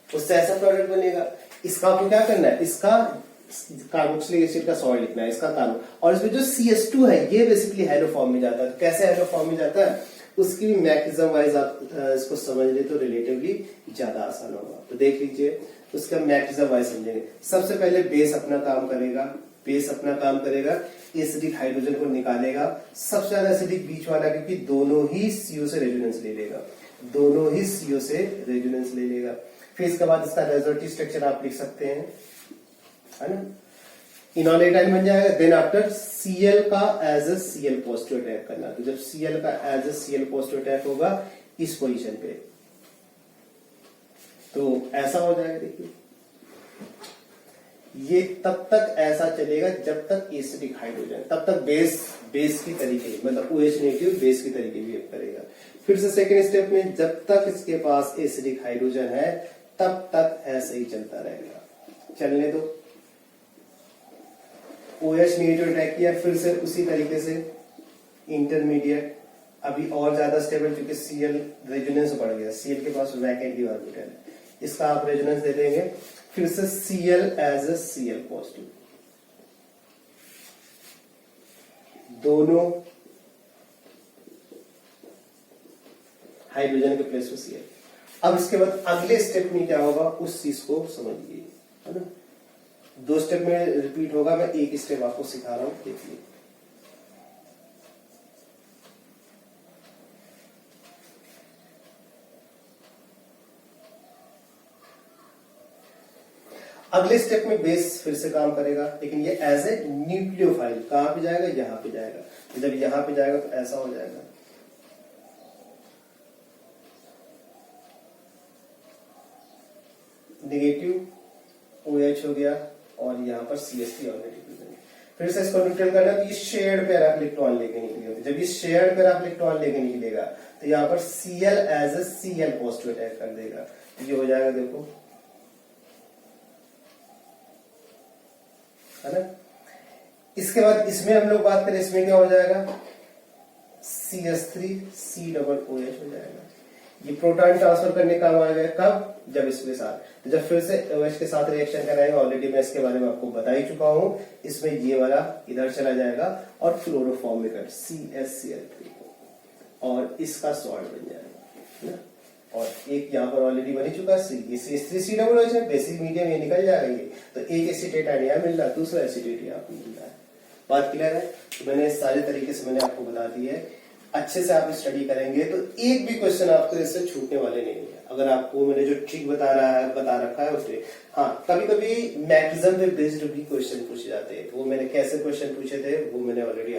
Speaker 1: उससे ऐसा प्रोडक्ट बनेगा। इसका आपको क्या करना है, इसका कार्बोक्सिलिक एसिड का सॉल्ट लिखना है, इसका कार्बन, और इसमें जो CH2 है ये बेसिकली हेलो फॉर्म में जाता है। तो कैसे हेलो फॉर्म में जाता है उसकी भी मैग्नेटिज्म वाइज आप इसको समझ ले तो रिलेटिवली ज्यादा आसान होगा। तो देख लीजिए उसका मैग्नेटिज्म वाइज समझेंगे। सबसे पहले बेस अपना काम करेगा, बेस अपना काम करेगा, एसिडिक हाइड्रोजन को निकालेगा, सबसे ज्यादा एसिडिक बीच वाला, क्योंकि दोनों ही CO से रेजोनेंस ले लेगा, दोनों ही CO से रेजोनेंस ले लेगा। फिर इसके बाद इसका रेजोनेटिव स्ट्रक्चर आप लिख सकते हैं, है ना। इनोलेटाइन बन जाएगा। देन आफ्टर Cl का as a Cl positive attack करना। तो जब Cl का as a Cl positive attack होगा इस पोजीशन पे तो ऐसा हो जाएगा। देखिए ये तब तक ऐसा चलेगा जब तक एसिडिक हाइड्रोजन, तब तक बेस की तरीके, मतलब OH नेगेटिव बेस की तरीके बिहेव करेगा। फिर से सेकेंड स्टेप में जब तक इसके पास एसिडिक हाइड्रोजन है तब तक ऐसे ही चलता रहेगा। चलने दो, OH नेगेटिव अटैक किया, फिर से उसी तरीके से इंटरमीडिएट, अभी और ज्यादा स्टेबल क्योंकि Cl रेजोनेंस बढ़ गया, Cl के पास वैकेंट ऑर्बिटल है, इसका आप रेजोनेंस दे देंगे। फिर से Cl as a Cl positive, hydrogen हाइड्रोजन के प्लेस पे Cl। अब इसके बाद अगले स्टेप में क्या होगा उस चीज को समझिए, है ना। 2 स्टेप में रिपीट होगा, मैं एक स्टेप आपको सिखा रहा हूं, देखिए। अगले स्टेप में बेस फिर से काम करेगा, लेकिन ये एज ए न्यूक्लियोफाइल कहां पे जाएगा, यहां पे जाएगा। तो जब यहां पे जाएगा तो ऐसा हो जाएगा। नेगेटिव OH हो गया और यहाँ पर CH3 ऑलरेडी प्रेजेंट। फिर से इसको न्यूट्रल करना तो ये शेयर्ड पैरा इलेक्ट्रॉन लेके निकलेगा। जब ये शेयर्ड पैरा इलेक्ट्रॉन लेके निकलेगा तो यहाँ पर Cl as a Cl positive attack कर देगा। ये हो जाएगा, देखो, है ना। इसके बाद इसमें हम लोग बात करें, इसमें क्या हो जाएगा, CH3 COOH हो जाएगा। ये प्रोटॉन ट्रांसफर करने का काम आएगा कब, जब इसके साथ, तो जब फिर से OH के साथ रिएक्शन कराएंगे, ऑलरेडी मैं इसके बारे में आपको बता ही चुका हूं। इसमें ये वाला इधर चला जाएगा और फ्लोरोफॉर्म में कर CH3 और इसका सॉल्ट बन जाएगा ना। और एक यहाँ पर ऑलरेडी बन चुका है CH3COOH है, बेसिक मीडियम ये निकल जाएगा। ये तो एक एसीटेट आयन यहाँ मिल रहा है, दूसरा एसीटेट यहाँ पर मिल रहा है। बात क्लियर है। तो मैंने सारे तरीके से मैंने आपको बता दी है। अच्छे से आप स्टडी करेंगे तो एक भी क्वेश्चन आपको इससे छूटने वाले नहीं है। अगर आपको मैंने जो ट्रिक बता रखा है उससे, हाँ, कभी कभी मैक्सिमम पे बेस्ड भी क्वेश्चन पूछे जाते हैं। तो वो मैंने कैसे क्वेश्चन पूछे थे वो मैंने ऑलरेडी